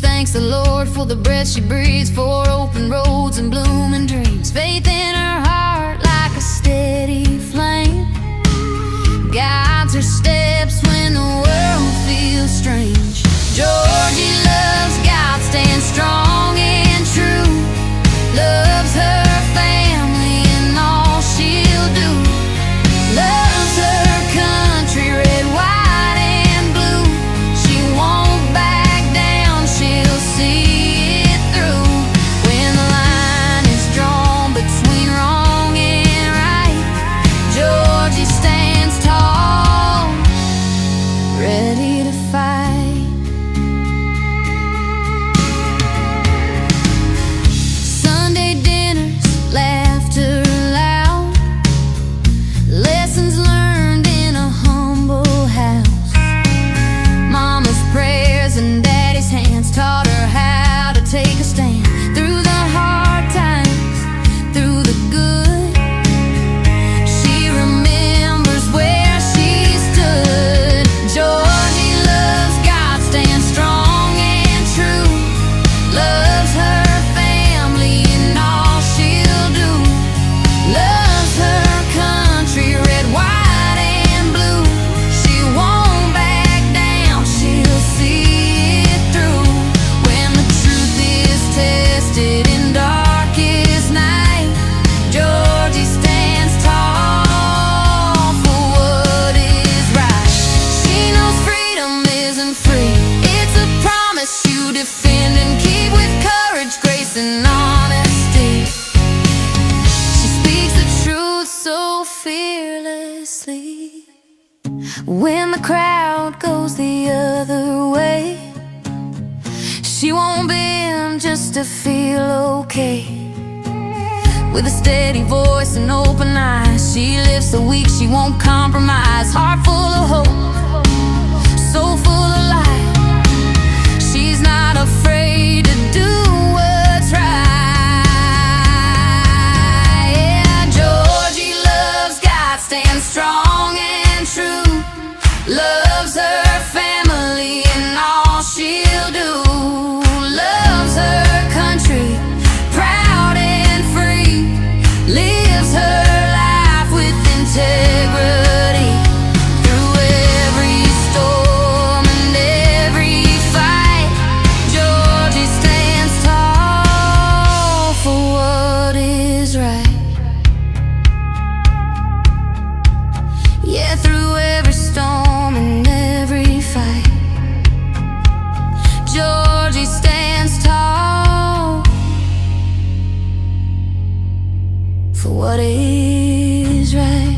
thanks the Lord for the breath she breathes, for open roads and blooming dreams. Faith in her heart like a steady flame guides her steps when the world feels strange. Georgie loves God, stands strong and true, loves her family and all she'll do, loves her country, red, white, and blue. She won't back down, she'll see it through. When the line is drawn between wrong and right, Georgie stands tall, ready to fight. Sunday dinners, laughter loud, lessons learned in a humble house. Mama's prayers and daddy's hands taught her how to take a stand through the hard times, through the good. She remembers where she stood. Georgie loves God, stands strong and true, loves her family and all she'll do, loves her country, red, white, and blue. She won't back down, she'll see it through. When the truth is tested in darkest night, Georgie stands tall for what is right. She knows freedom isn't free, it's a promise you defend and keep with courage, grace, and honesty. She speaks the truth so fearlessly. When the crowd goes the other way, she won't bend just to feel okay. With a steady voice and open eyes, she lifts the weak, she won't compromise. Heart full of hope, soul full of light. She's not afraid to do what's right. Yeah, Georgie loves God, stands strong and true, loves her family and all she'll do, loves her country, proud and free, lives her life with integrity. Through every storm and every fight, Georgie stands tall for what is right. Yeah, through every storm and every fight, Georgie stands tall for what is right.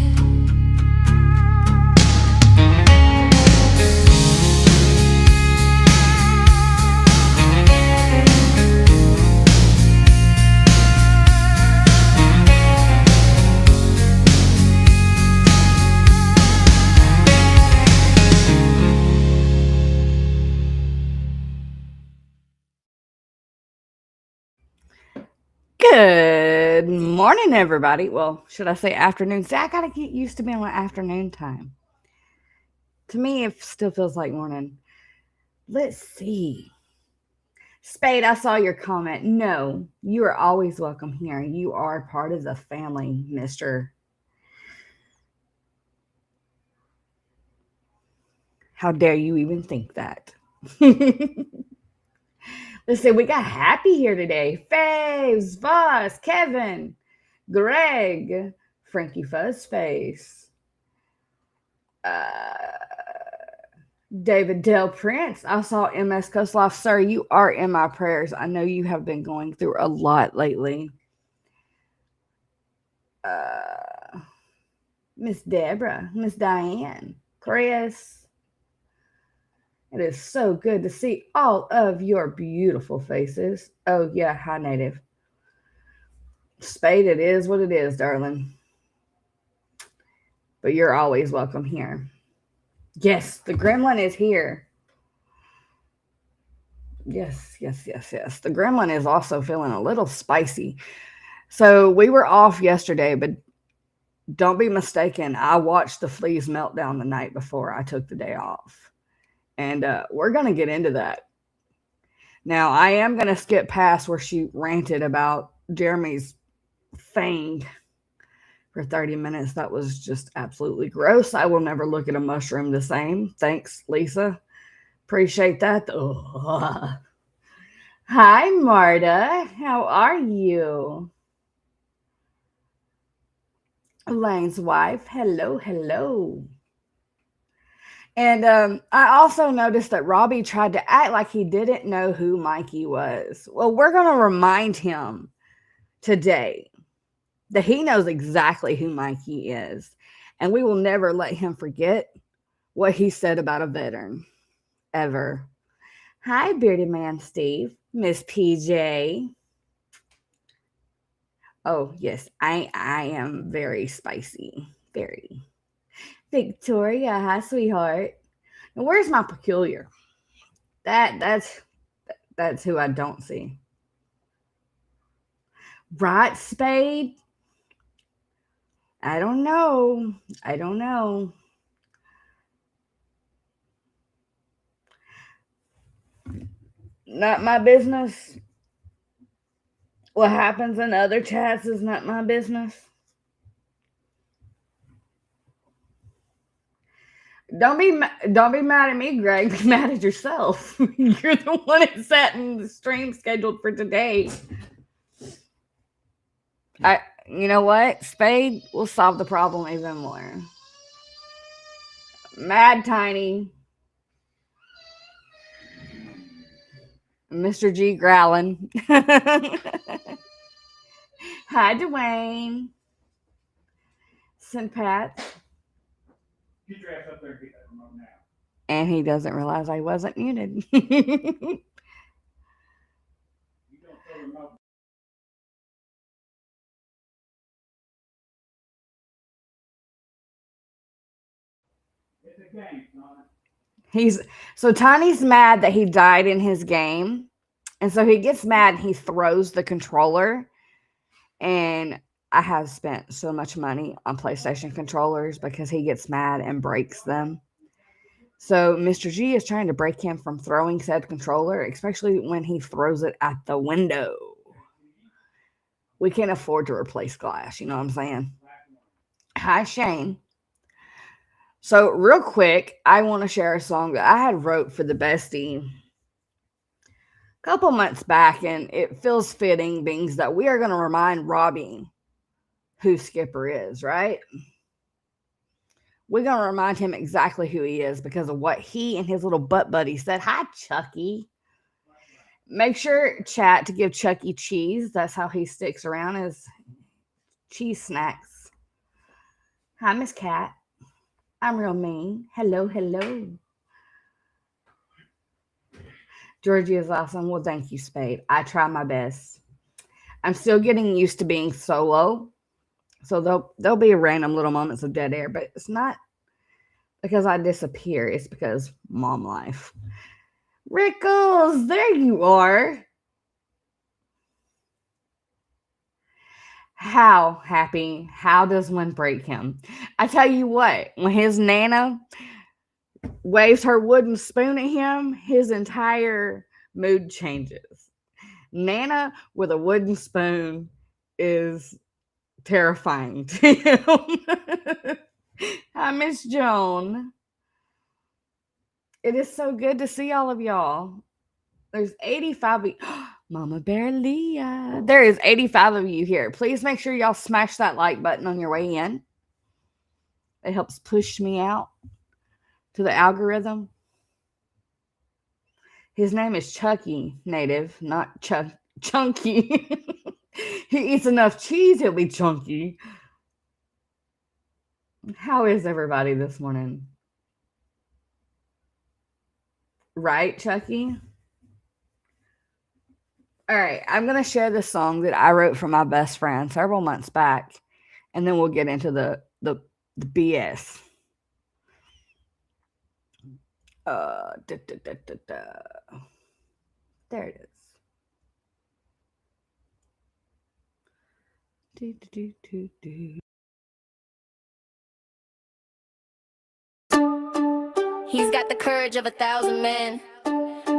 Good morning, everybody. Well, should I say afternoon? See, I gotta get used to being on afternoon time. To me, it still feels like morning. Let's see. Spade, I saw your comment. No, you are always welcome here. You are part of the family, mister. How dare you even think that? Let's see, we got Happy here today. Faves, Voss, Kevin, Greg, Frankie Fuzzface, David Del Prince. I saw MS Kosloff. Sir, you are in my prayers. I know you have been going through a lot lately. Miss Deborah, Miss Diane, Chris. It is so good to see all of your beautiful faces. Oh, yeah, hi, Native. Spade, it is what it is, darling. But you're always welcome here. Yes, the gremlin is here. Yes. The gremlin is also feeling a little spicy. So we were off yesterday, but don't be mistaken. I watched the fleas meltdown the night before I took the day off. And we're going to get into that. Now, I am going to skip past where she ranted about Jeremy's fang for 30 minutes. That was just absolutely gross. I will never look at a mushroom the same. Thanks, Lisa. Appreciate that. Ugh. Hi, Marta. How are you? Elaine's wife. Hello, hello. And I also noticed that Robbie tried to act like he didn't know who Mikey was. Well, we're going to remind him today that he knows exactly who Mikey is. And we will never let him forget what he said about a veteran. Ever. Hi, Bearded Man Steve. Miss PJ. Oh, yes, I am very spicy. Very. Victoria, hi, sweetheart. And where's my peculiar? That's who I don't see. Right, Spade? I don't know. I don't know. Not my business. What happens in other chats is not my business. Don't be mad at me, Greg. Be mad at yourself. You're the one that sat in the stream scheduled for today. You know what? Spade will solve the problem even more. Mad Tiny. Mr. G growling. Hi, Dwayne. St. Pat. He dressed up there and get that remote now. And he doesn't realize I wasn't muted. You don't throw remote. It's a game, son. So Tiny's mad that he died in his game. And so he gets mad and he throws the controller. And I have spent so much money on PlayStation controllers because he gets mad and breaks them. So Mr. G is trying to break him from throwing said controller, especially when he throws it at the window. We can't afford to replace glass, you know what I'm saying? Hi, Shane. So real quick, I want to share a song that I had wrote for the bestie a couple months back, and it feels fitting, being that we are going to remind Robbie who Skipper is, right? We're going to remind him exactly who he is because of what he and his little butt buddy said. Hi, Chucky. Make sure, chat, to give Chucky cheese. That's how he sticks around, is cheese snacks. Hi, Miss Cat. I'm real mean. Hello, hello. Georgie is awesome. Well, thank you, Spade. I try my best. I'm still getting used to being solo. So there'll be random little moments of dead air, but it's not because I disappear. It's because mom life. Rickles, there you are. How happy? How does one break him? I tell you what, when his Nana waves her wooden spoon at him, his entire mood changes. Nana with a wooden spoon is terrifying to him. Hi, Miss Joan. It is so good to see all of y'all. There's 85 of you. Mama Bear Leah. There is 85 of you here. Please make sure y'all smash that like button on your way in. It helps push me out to the algorithm. His name is Chucky, native, not Chunky. He eats enough cheese, he'll be chunky. How is everybody this morning? Right, Chucky? All right, I'm going to share the song that I wrote for my best friend several months back, and then we'll get into the BS. There it is. He's got the courage of 1,000 men,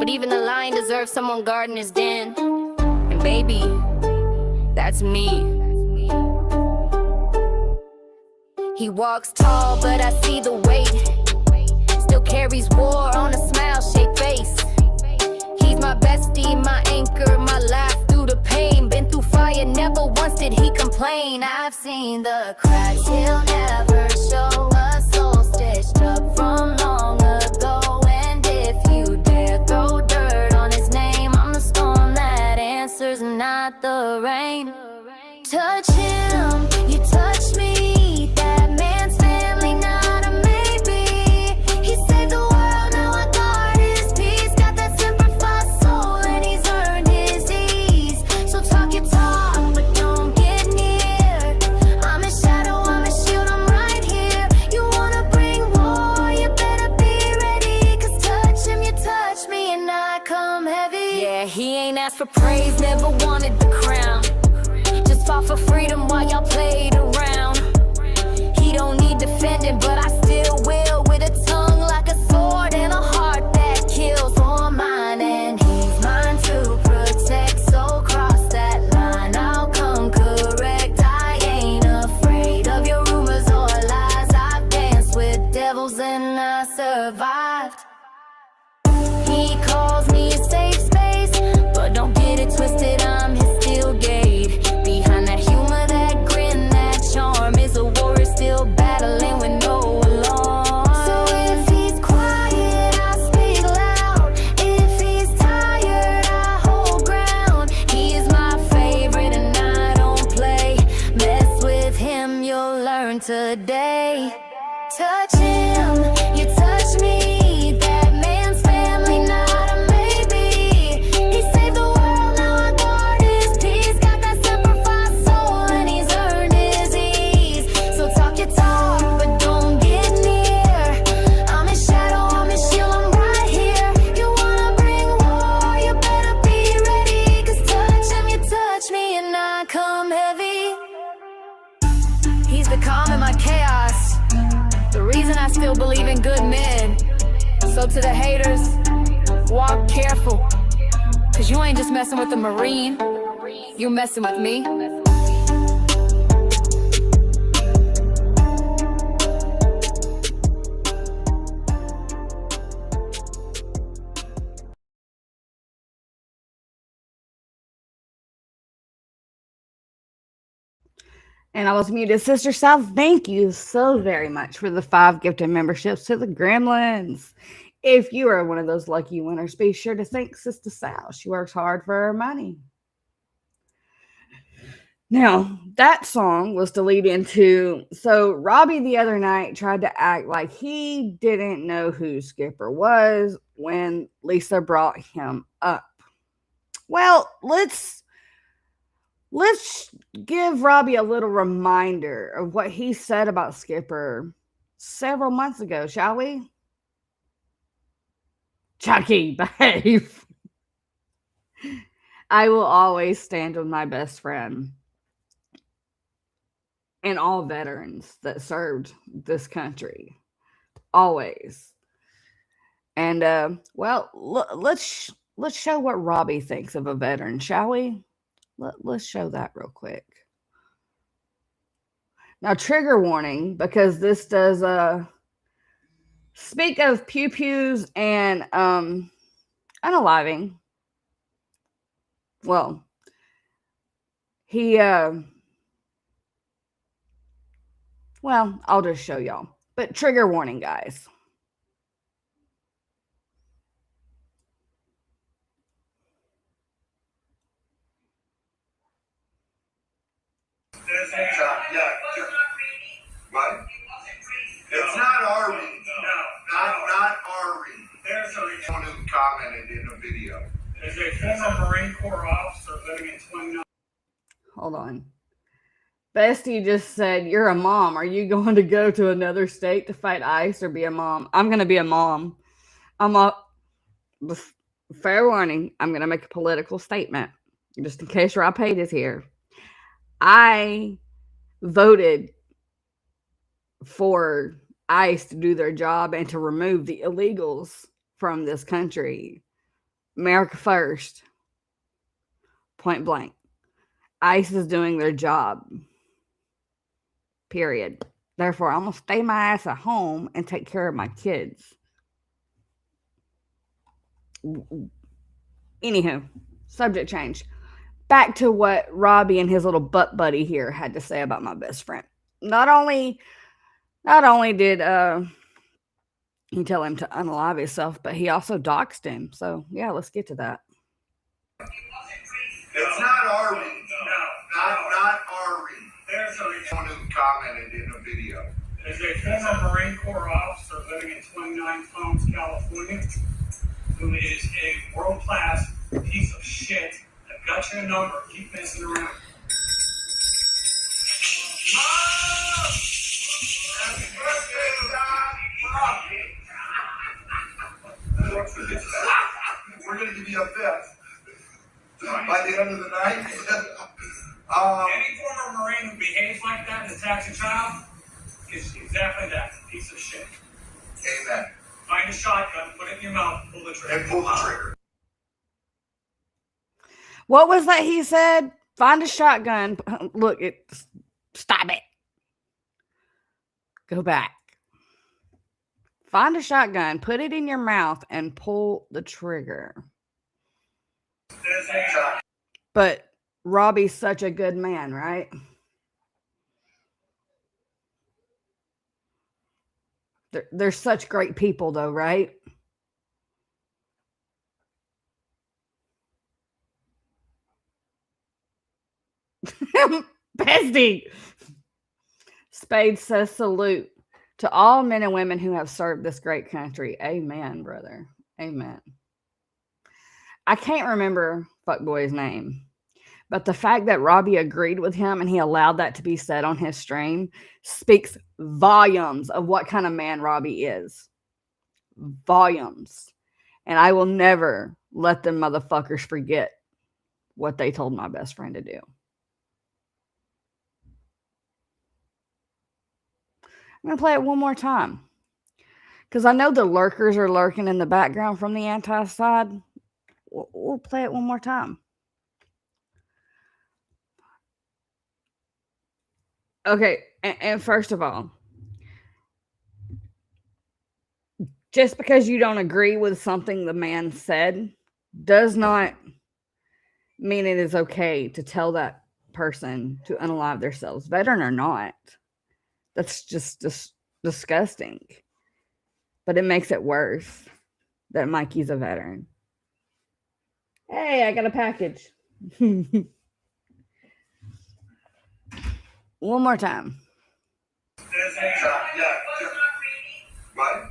But even the lion deserves someone guarding his den. And baby, that's me. He walks tall, but I see the weight. Still carries war on a smile-shaped face. He's my bestie, my anchor, my laugh through the pain. Been through fire, never once did he complain. I've seen the cracks, he'll never show a soul stitched up from long ago. And if you dare throw dirt on his name, I'm the storm that answers, not the rain. Touch him, you touch me. That man's family, not a maybe. He saved the world, now I guard his peace. Got that simplified soul and he's earned his ease. So talk your talk, but don't get near. I'm his shadow, I'm his shield, I'm right here. You wanna bring war, you better be ready. Cause touch him, you touch me, and I come heavy. Yeah, he ain't asked for praise, never wanted the crown. Just fought for freedom while y'all played around. He don't need defending, but I still will. With a tongue like a sword and a heart that kills. For mine, and he's mine to protect. So cross that line, I'll come correct. I ain't afraid of your rumors or lies. I've danced with devils and I survived. He calls me a safe space, but don't get it twisted, I'm his steel gate. Behind that humor, that grin, that charm is a warrior still battling with no alarm. So if he's quiet, I speak loud. If he's tired, I hold ground. He is my favorite and I don't play. Mess with him, you'll learn today. Touch him, you touch me. That man's family, not a maybe. He saved the world, now I guard his peace. Got that simplified soul and he's earned his ease. So talk your talk, but don't get near. I'm his shadow, I'm his shield, I'm right here. You wanna bring war, you better be ready. Cause touch him, you touch me, and I come heavy. He's the calm in my chaos, the reason I still believe in good men. So to the haters, walk careful. Cause you ain't just messing with the Marine, you messing with me. And I was muted. Sister South, thank you so very much for the 5 gifted memberships to the Gremlins. If you are one of those lucky winners, be sure to thank Sister South. She works hard for her money. Now, that song was to lead into, so Robbie the other night tried to act like he didn't know who Skipper was when Lisa brought him up. Well, let's give Robbie a little reminder of what he said about Skipper several months ago, shall we? Chucky, behave. I will always stand with my best friend and all veterans that served this country. Always. And, well, let's show what Robbie thinks of a veteran, shall we? Let's show that real quick. Now, trigger warning, because this does speak of pew-pews and unaliving. Well, he well, I'll just show y'all. But trigger warning, guys. Yeah. What? It's not our read. No. Not our read. There's Someone who commented in a video. a former Marine Corps officer living in 29. Hold on. Bestie just said, you're a mom. Are you going to go to another state to fight ICE or be a mom? I'm going to be a mom. Fair warning, I'm going to make a political statement. Just in case Rob Pate is here. I voted for ICE to do their job and to remove the illegals from this country. America first. Point blank. ICE is doing their job. Period. Therefore, I'm going to stay my ass at home and take care of my kids. Anywho, subject change. Back to what Robbie and his little butt buddy here had to say about my best friend. Not only did he tell him to unalive himself, but he also doxed him. So yeah, let's get to that. It's not our read. No. Not our read. There's someone who commented in a video. There's a former Marine Corps officer living in 29 Palms, California, who is a world-class piece of shit. I've got your number. Keep messing around. Happy birthday, Robbie. We're going to give you a fifth. By the end of the night. Any former Marine who behaves like that and attacks a child is exactly that, a piece of shit. Amen. Find a shotgun, put it in your mouth, pull the trigger. And pull the trigger. What was that he said? Find a shotgun. Look, stop it. Go back. Find a shotgun, put it in your mouth, and pull the trigger. But Robbie's such a good man, right? They're such great people, though, right? Bestie. Spade says salute to all men and women who have served this great country. Amen, brother. Amen. I can't remember fuckboy's name, but the fact that Robbie agreed with him and he allowed that to be said on his stream speaks volumes of what kind of man Robbie is. Volumes. And I will never let them motherfuckers forget what they told my best friend to do. I'm going to play it one more time, because I know the lurkers are lurking in the background from the anti-side. We'll play it one more time. Okay, and first of all, just because you don't agree with something the man said does not mean it is okay to tell that person to unalive themselves, veteran or not. That's just disgusting. But it makes it worse that Mikey's a veteran. Hey, I got a package. One more time. What?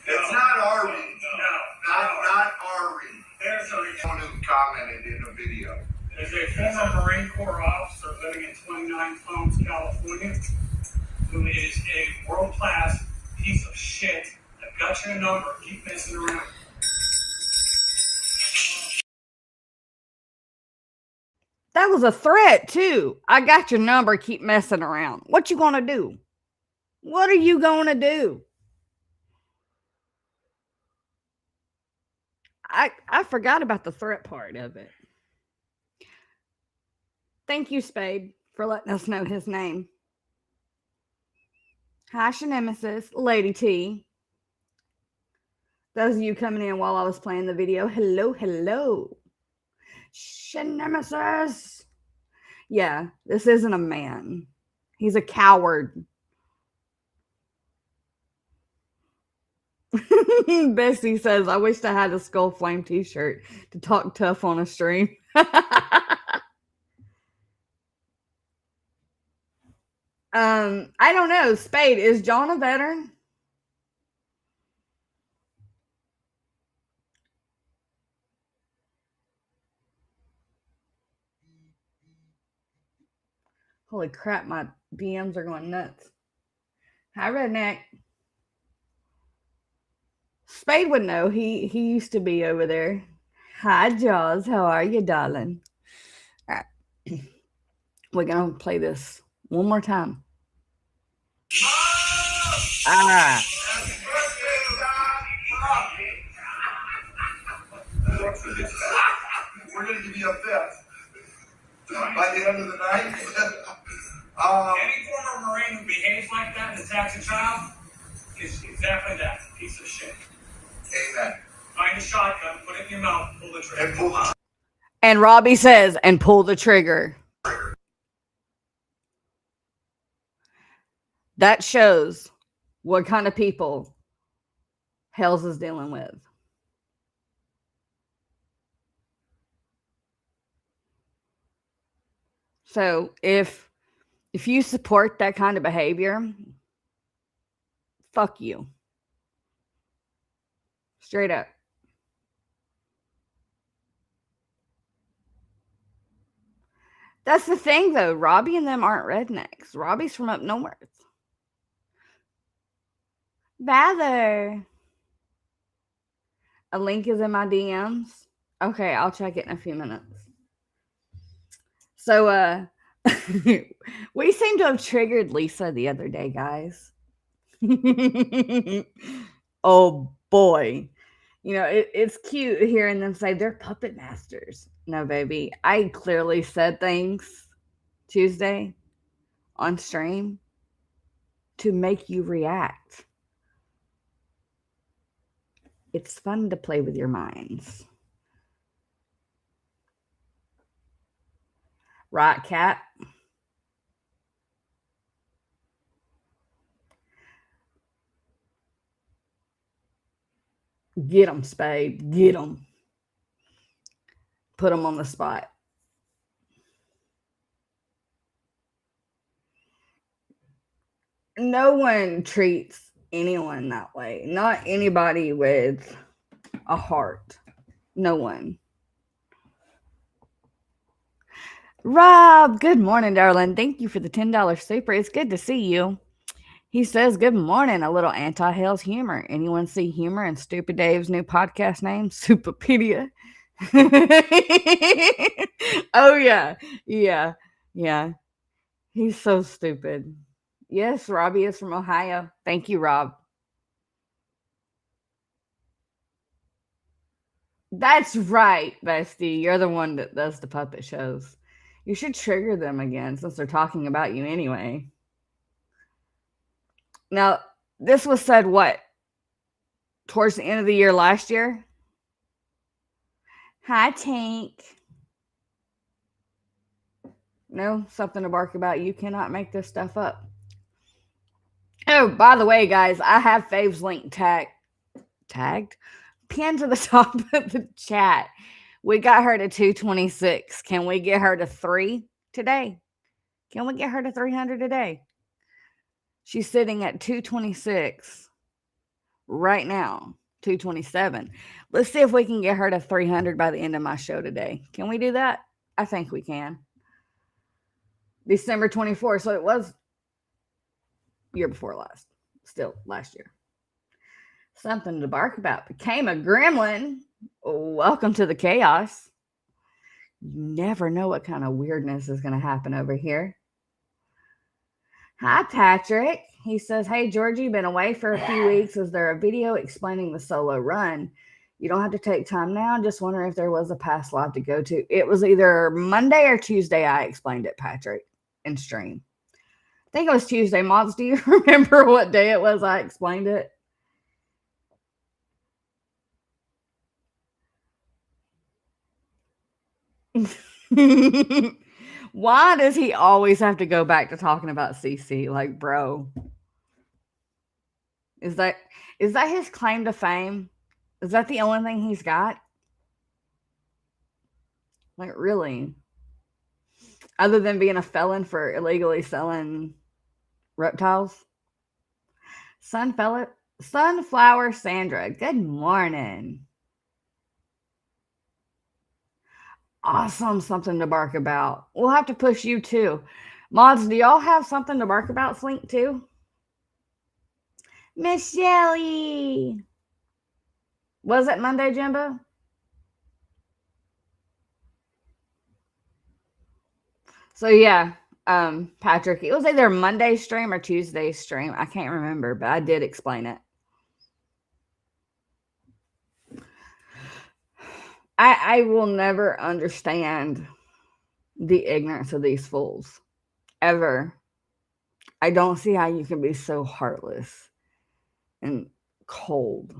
It's not our read. No. Not our read. There's someone who commented in a video. There's a former Marine Corps officer living in 29 Palms, California, who is a world-class piece of shit. I've got your number. Keep messing around. That was a threat, too. I got your number. Keep messing around. What you gonna do? What are you gonna do? I forgot about the threat part of it. Thank you, Spade, for letting us know his name. Hi, Shanemesis, Lady T. Those of you coming in while I was playing the video, hello, hello. Shanemesis. Yeah, this isn't a man. He's a coward. Bessie says, I wish I had a Skull Flame t-shirt to talk tough on a stream. I don't know. Spade, is John a veteran? Holy crap, my DMs are going nuts. Hi, Redneck. Spade would know. He used to be over there. Hi, Jaws. How are you, darling? All right. We're going to play this one more time. be a fifth by the end of the night. Any former Marine who behaves like that and attacks a child is exactly that, a piece of shit. Amen. Find a shotgun, put it in your mouth, pull the trigger. And pull the And Robbie says, and pull the trigger. That shows what kind of people Hells is dealing with. So if you support that kind of behavior, fuck you. Straight up. That's the thing, though. Robbie and them aren't rednecks. Robbie's from up north. Rather. A link is in my DMs. Okay, I'll check it in a few minutes. So, we seem to have triggered Lisa the other day, guys. Oh, boy. You know, it's cute hearing them say they're puppet masters. No, baby. I clearly said things Tuesday on stream to make you react. It's fun to play with your minds. Right, Cat? Get them, Spade. Get them. Put them on the spot. No one treats anyone that way. Not anybody with a heart. No one. Rob, good morning, darling. Thank you for the $10 super. It's good to see you. He says, good morning, a little anti-Hell's humor. Anyone see humor in Stupid Dave's new podcast name? Superpedia. Oh, yeah. Yeah. He's so stupid. Yes, Robbie is from Ohio. Thank you, Rob. That's right, bestie. You're the one that does the puppet shows. You should trigger them again since they're talking about you anyway. Now, this was said what? Towards the end of the year last year? Hi, Tank. No, something to bark about. You cannot make this stuff up. Oh, by the way, guys, I have Fave's link tagged, pinned to the top of the chat. We got her to 226. Can we get her to 3 today? Can we get her to 300 today? She's sitting at 226 right now, 227. Let's see if we can get her to 300 by the end of my show today. Can we do that? I think we can. December 24th. So it was year before last. Still last year. Something to bark about. Became a gremlin. Welcome to the chaos. You never know what kind of weirdness is going to happen over here. Hi, Patrick. He says, hey, Georgie, been away for a few weeks. Is there a video explaining the solo run? You don't have to take time now. Just wondering if there was a past live to go to. It was either Monday or Tuesday I explained it, Patrick, in stream. I think it was Tuesday. Mods, do you remember what day it was I explained it? Why does he always have to go back to talking about CC? Like, bro, is that his claim to fame? Is that the only thing he's got? Like, really? Other than being a felon for illegally selling reptiles? Sunflower Sandra, good morning. Awesome, something to bark about. We'll have to push you too. Mods, do y'all have something to bark about, Slink, too? Miss Shelly. Was it Monday, Jimbo? So yeah, Patrick, it was either Monday stream or Tuesday stream. I can't remember, but I did explain it. I will never understand the ignorance of these fools. Ever. I don't see how you can be so heartless and cold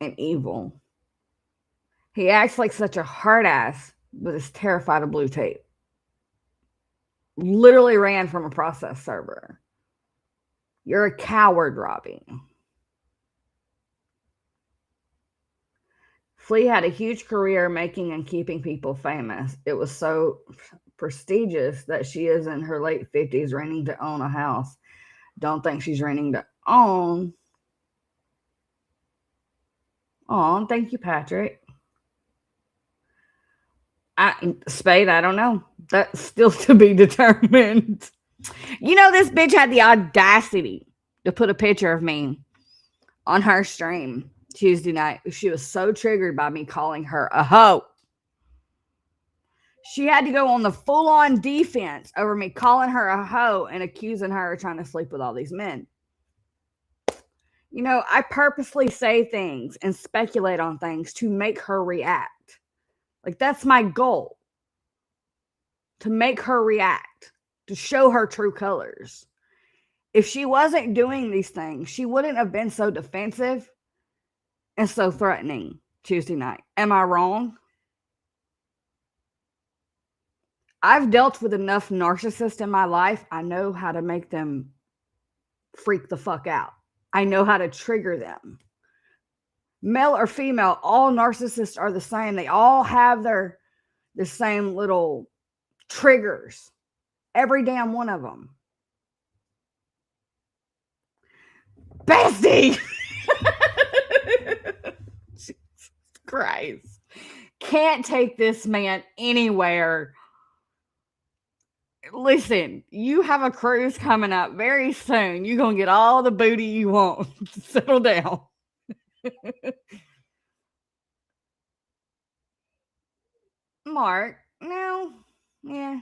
and evil. He acts like such a hard ass, but is terrified of blue tape. Literally ran from a process server. You're a coward, Robbie. Flea had a huge career making and keeping people famous. It was so prestigious that she is in her late 50s renting to own a house. Don't think she's renting to own. Oh, thank you, Patrick. Spade, I don't know. That's still to be determined. You know, this bitch had the audacity to put a picture of me on her stream Tuesday night. She was so triggered by me calling her a hoe. She had to go on the full-on defense over me calling her a hoe and accusing her of trying to sleep with all these men. You know, I purposely say things and speculate on things to make her react. Like, that's my goal. To make her react. To show her true colors. If she wasn't doing these things, she wouldn't have been so defensive and so threatening Tuesday night. Am I wrong? I've dealt with enough narcissists in my life. I know how to make them freak the fuck out. I know how to trigger them. Male or female, all narcissists are the same. They all have the same little triggers. Every damn one of them. Bestie! Jesus Christ. Can't take this man anywhere. Listen, you have a cruise coming up very soon. You're going to get all the booty you want. Settle down. Mark, no. Yeah.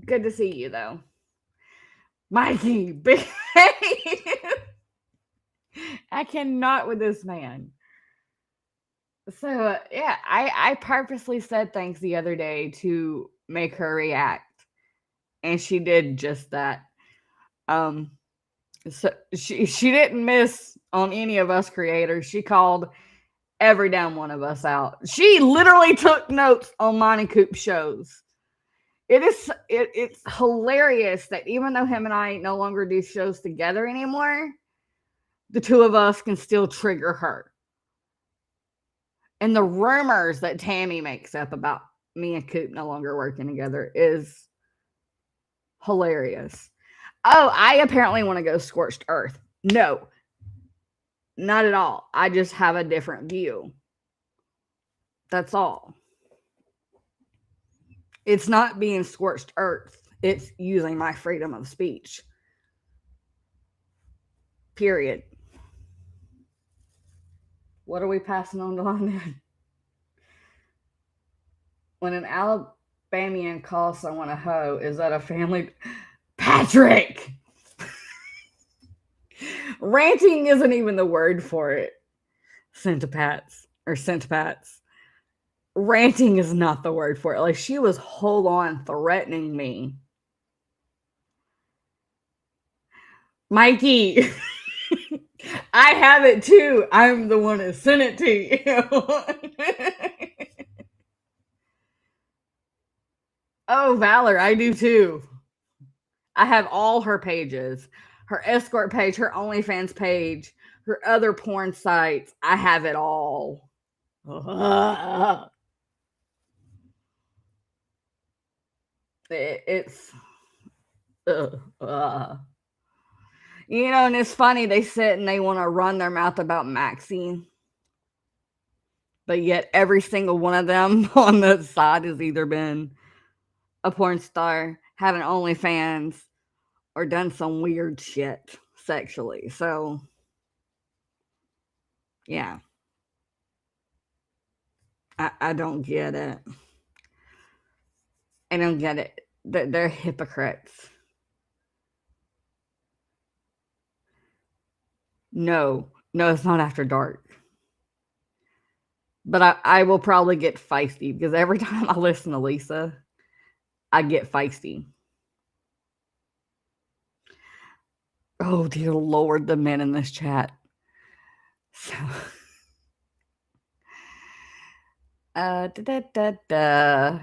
Good to see you, though. Mikey, behave. I cannot with this man. So, yeah, I purposely said things the other day to make her react. And she did just that. So she didn't miss on any of us creators. She called every damn one of us out. She literally took notes on mine and Coop's shows. It's hilarious that even though him and I no longer do shows together anymore, the two of us can still trigger her. And the rumors that Tammy makes up about me and Coop no longer working together is hilarious. Oh, I apparently want to go scorched earth. No, not at all. I just have a different view. That's all. It's not being scorched earth. It's using my freedom of speech. Period. What are we passing on to London? When an Alabamian calls someone a hoe, is that a family? Patrick! Ranting isn't even the word for it. Centipats. Ranting is not the word for it. Like, she was whole on threatening me. Mikey, I have it too. I'm the one that sent it to you. Oh, Valor, I do too. I have all her pages. Her escort page, her OnlyFans page, her other porn sites. I have it all. It's you know, and it's funny, they sit and they want to run their mouth about Maxine, but yet every single one of them on the side has either been a porn star, having OnlyFans, or done some weird shit sexually. So yeah, I don't get it. I don't get it. They're hypocrites. No, it's not after dark. But I will probably get feisty because every time I listen to Lisa, I get feisty. Oh, dear Lord, the men in this chat. So, da, da, da, da.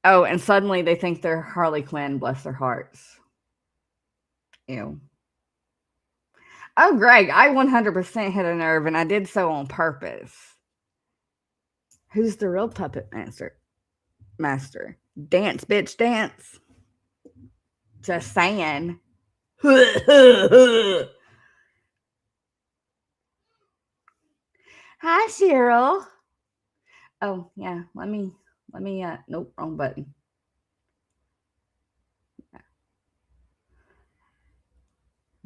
Oh, and suddenly they think they're Harley Quinn, bless their hearts. Ew. Oh, Greg, I 100% hit a nerve, and I did so on purpose. Who's the real puppet master? Dance, bitch, dance. Just saying. Hi, Cheryl. Oh, yeah, let me, nope, wrong button.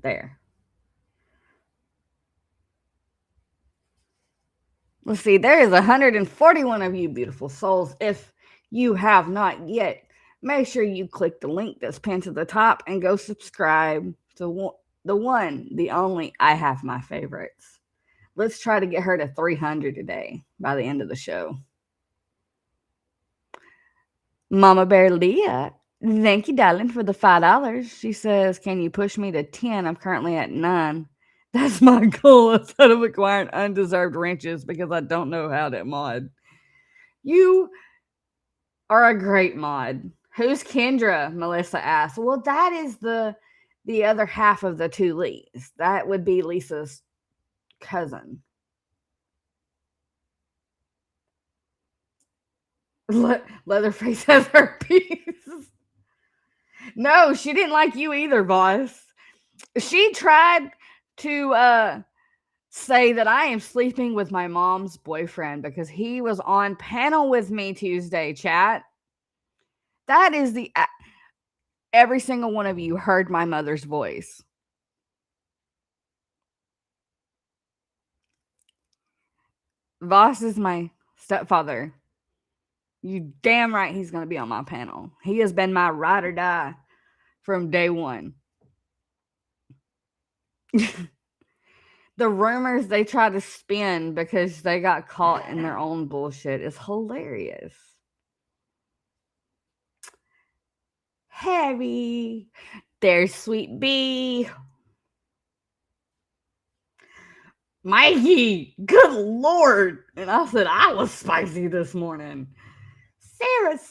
There. Let's see, there is 141 of you beautiful souls. If you have not yet, make sure you click the link that's pinned to the top and go subscribe to the one, the only I Have My Favorites. Let's try to get her to 300 today by the end of the show. Mama Bear Leah, thank you, darling, for the $5. She says, can you push me to 10? I'm currently at 9. That's my goal instead of acquiring undeserved riches because I don't know how to mod. You are a great mod. Who's Kendra? Melissa asked. Well, that is the other half of the two Lees. That would be Lisa's cousin. Leatherface has herpes. No, she didn't like you either, boss. She tried to say that I am sleeping with my mom's boyfriend because he was on panel with me Tuesday, chat. That is every single one of you heard my mother's voice. Voss is my stepfather. You damn right he's going to be on my panel. He has been my ride or die from day one. The rumors they try to spin because they got caught in their own bullshit is hilarious. Harry, there's Sweet Bee. Mikey, good Lord. And I said I was spicy this morning. Sarasota.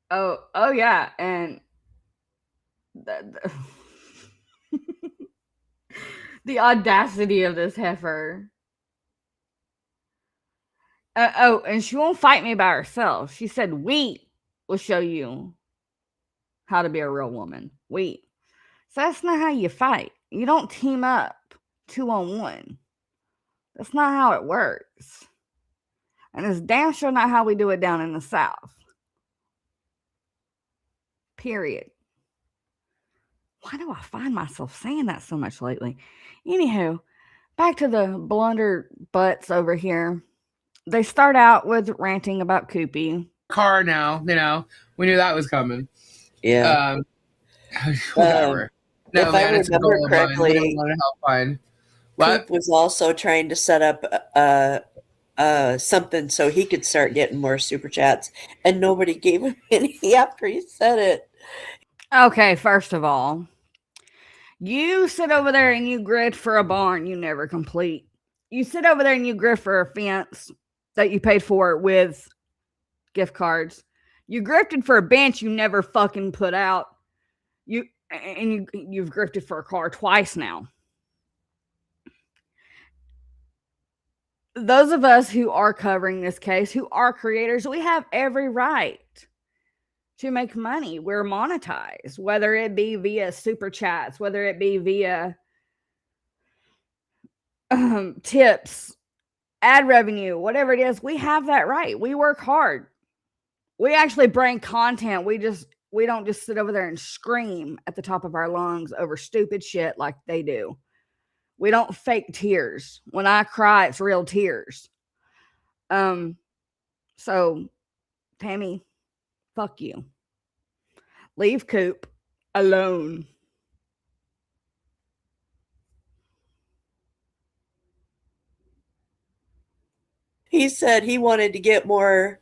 Oh yeah, and the audacity of this heifer. And she won't fight me by herself. She said, we will show you how to be a real woman. We. So that's not how you fight. You don't team up 2-on-1. That's not how it works. And it's damn sure not how we do it down in the South. Period. Why do I find myself saying that so much lately? Anywho, back to the blunder butts over here. They start out with ranting about Koopy. Car now, we knew that was coming. Yeah. Whatever. No, if I remember correctly, Coop was also trying to set up something so he could start getting more super chats, and nobody gave him any after he said it. Okay, first of all, you sit over there and you grid for a barn you never complete. You sit over there and you grid for a fence that you paid for with gift cards. You grifted for a bench you never fucking put out. You've grifted for a car twice now. Those of us who are covering this case, who are creators, we have every right to make money. We're monetized, whether it be via super chats, whether it be via tips, ad revenue, whatever it is. We have that right. We work hard. We actually bring content. We don't just sit over there and scream at the top of our lungs over stupid shit like they do. We don't fake tears. When I cry, it's real tears. So, Tammy, fuck you. Leave Coop. alone. He said he wanted to get more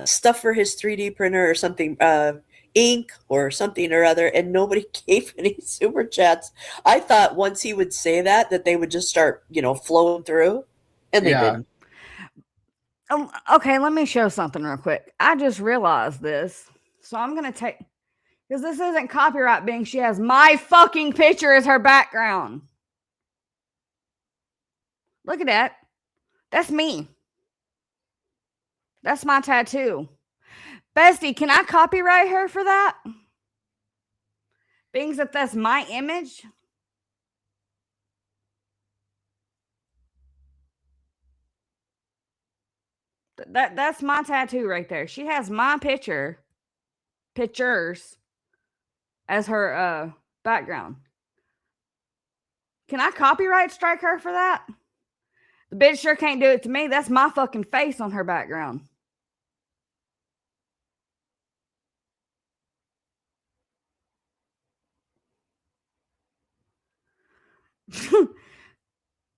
stuff for his 3D printer or something, ink or something or other, and nobody gave any super chats. I thought once he would say that they would just start, flowing through, and they didn't. Okay, let me show something real quick. I just realized this, so I'm gonna take, because this isn't copyright being she has my fucking picture as her background. Look at that. That's me. That's my tattoo. Bestie, can I copyright her for that? Being that that's my image. That's my tattoo right there. She has my pictures as her background. Can I copyright strike her for that? The bitch sure can't do it to me. That's my fucking face on her background.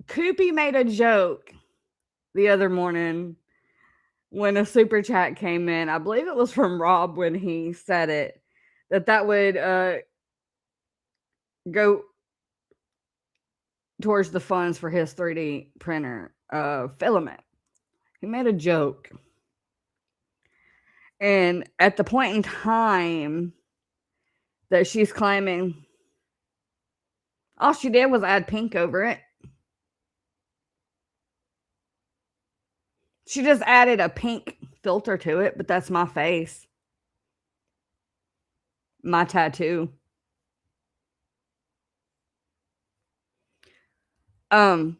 Koopy made a joke the other morning when a super chat came in. I believe it was from Rob when he said it, that would go towards the funds for his 3D printer filament. He made a joke. And at the point in time that she's claiming, all she did was add pink over it. She just added a pink filter to it, but that's my face. My tattoo. At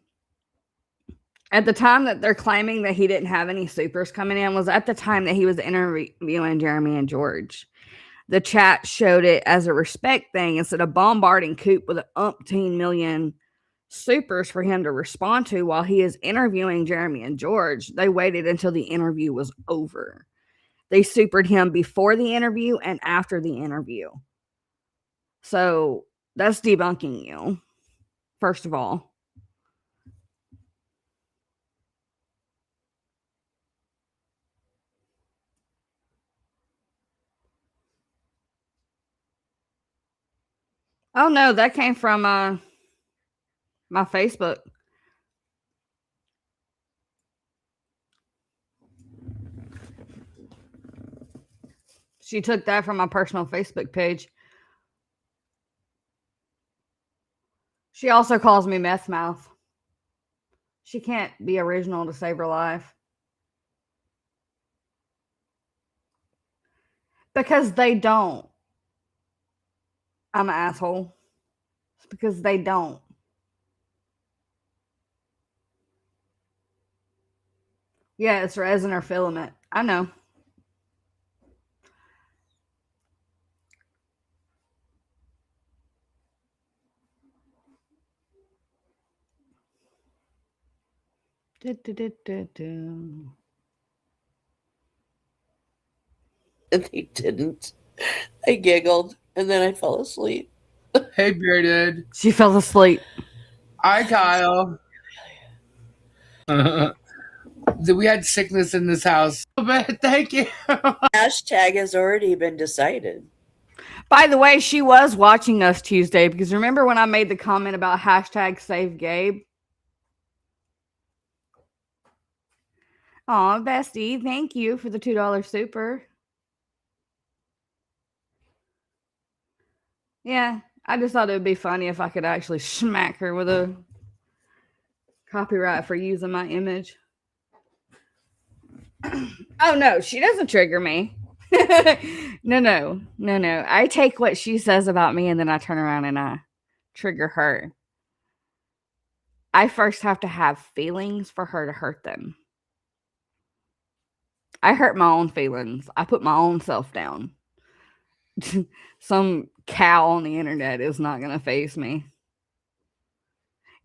the time that they're claiming that he didn't have any supers coming in was at the time that he was interviewing Jeremy and George. The chat showed it as a respect thing instead of bombarding Coop with an umpteen million supers for him to respond to while he is interviewing Jeremy and George. They waited until the interview was over. They supered him before the interview and after the interview. So that's debunking you, first of all. Oh no, that came from my Facebook. She took that from my personal Facebook page. She also calls me meth mouth. She can't be original to save her life. Because they don't. I'm an asshole. It's because they don't. Yeah, it's resin or filament. I know. And they didn't. I giggled, and then I fell asleep. Hey, Bearded. She fell asleep. Hi, Kyle. We had sickness in this house. But thank you. Hashtag has already been decided. By the way, she was watching us Tuesday because remember when I made the comment about hashtag save Gabe? Aw, bestie, thank you for the $2 super. Yeah, I just thought it would be funny if I could actually smack her with a copyright for using my image. Oh, no, she doesn't trigger me. No. I take what she says about me and then I turn around and I trigger her. I first have to have feelings for her to hurt them. I hurt my own feelings. I put my own self down. Some cow on the internet is not going to faze me.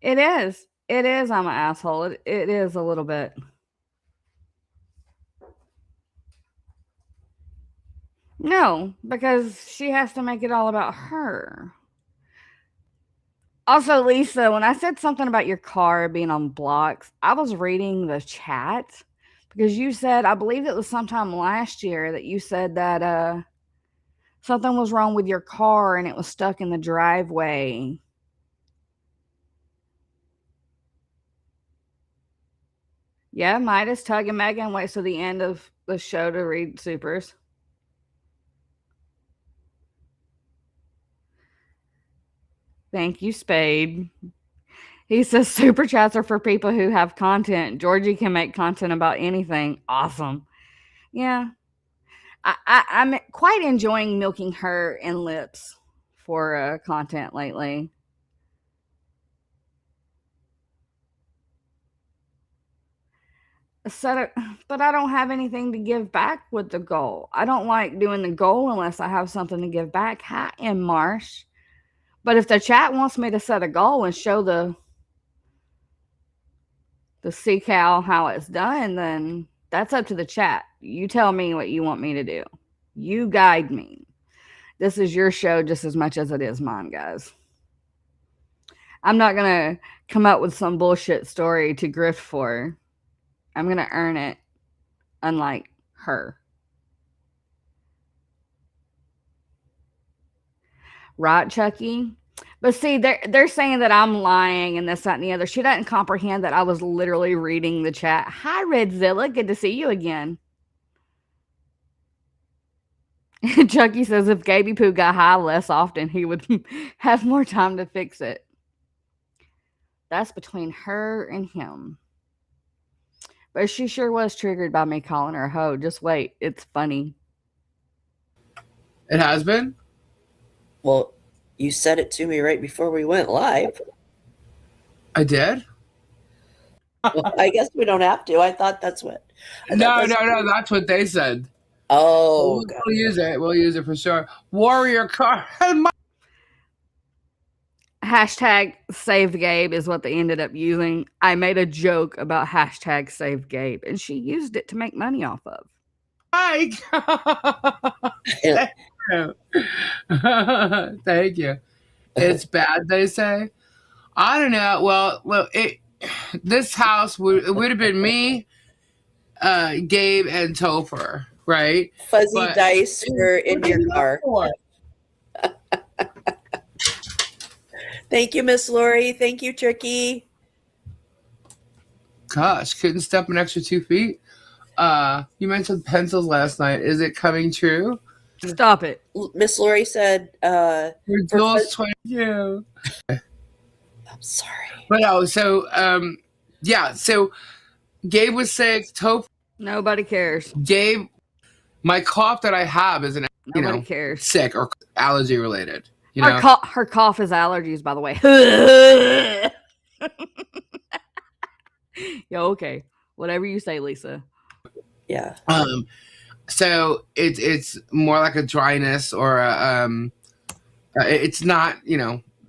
It is. I'm an asshole. It is a little bit. No, because she has to make it all about her. Also, Lisa, when I said something about your car being on blocks, I was reading the chat because you said, I believe it was sometime last year that you said that something was wrong with your car and it was stuck in the driveway. Yeah, Midas, Tug, and Megan waits till the end of the show to read supers. Thank you, Spade. He says super chats are for people who have content. Georgie can make content about anything. Awesome. Yeah. I'm quite enjoying milking her and Lips for content lately. But I don't have anything to give back with the goal. I don't like doing the goal unless I have something to give back. Hi, and Marsh. But if the chat wants me to set a goal and show the CCal how it's done, then that's up to the chat. You tell me what you want me to do. You guide me. This is your show just as much as it is mine, guys. I'm not going to come up with some bullshit story to grift for. I'm going to earn it, unlike her. Right, Chucky? But see, they're saying that I'm lying and this, that, and the other. She doesn't comprehend that I was literally reading the chat. Hi, Redzilla. Good to see you again. Chucky says if Gaby Poo got high less often, he would have more time to fix it. That's between her and him. But she sure was triggered by me calling her a hoe. Just wait. It's funny. It has been? Well, you said it to me right before we went live. I did? Well, I guess we don't have to. I thought that's what. No, that's what they said. Oh, we'll use it. We'll use it for sure. Warrior car. Hashtag saved Gabe is what they ended up using. I made a joke about hashtag saved Gabe, and she used it to make money off of. Mike. Thank you. Thank you. It's bad, they say. I don't know. Well, this house would have been me, Gabe, and Topher, right? Fuzzy dice were in your car. Thank you, Miss Lori. Thank you, Tricky. Gosh, couldn't step an extra 2 feet. You mentioned pencils last night. Is it coming true? Stop it. Miss Lori said, Jules 22. I'm sorry. But no, so yeah, so Gabe was sick. Topher. Nobody cares. Gabe, my cough that I have is Nobody cares. Sick or allergy related. You know? Her cough is allergies, by the way. Yo, okay. Whatever you say, Lisa. Yeah. So it's more like a dryness or it's not,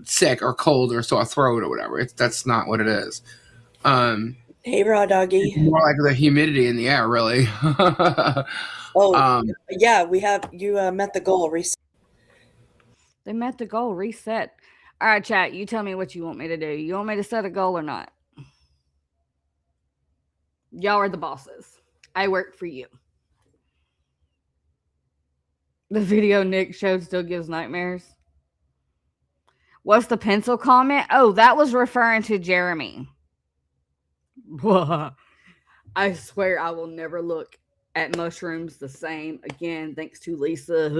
sick or cold or sore throat or whatever. That's not what it is. Hey, Raw Doggy. More like the humidity in the air, really. Yeah, we have you met the goal. They met the goal. Reset. All right, chat. You tell me what you want me to do. You want me to set a goal or not? Y'all are the bosses. I work for you. The video Nick showed still gives nightmares. What's the pencil comment? Oh, that was referring to Jeremy. I swear I will never look at mushrooms the same again, thanks to Lisa.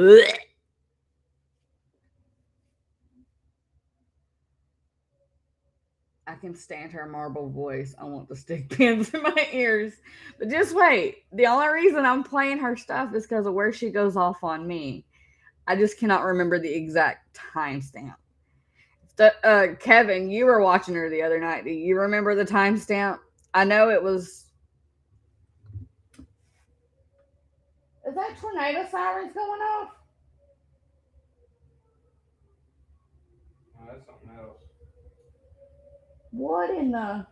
I can stand her marble voice. I want the stick pins in my ears. But just wait. The only reason I'm playing her stuff is because of where she goes off on me. I just cannot remember the exact timestamp. Kevin, you were watching her the other night. Do you remember the timestamp? I know it was... Is that tornado sirens going off? No, that's something else. What in the...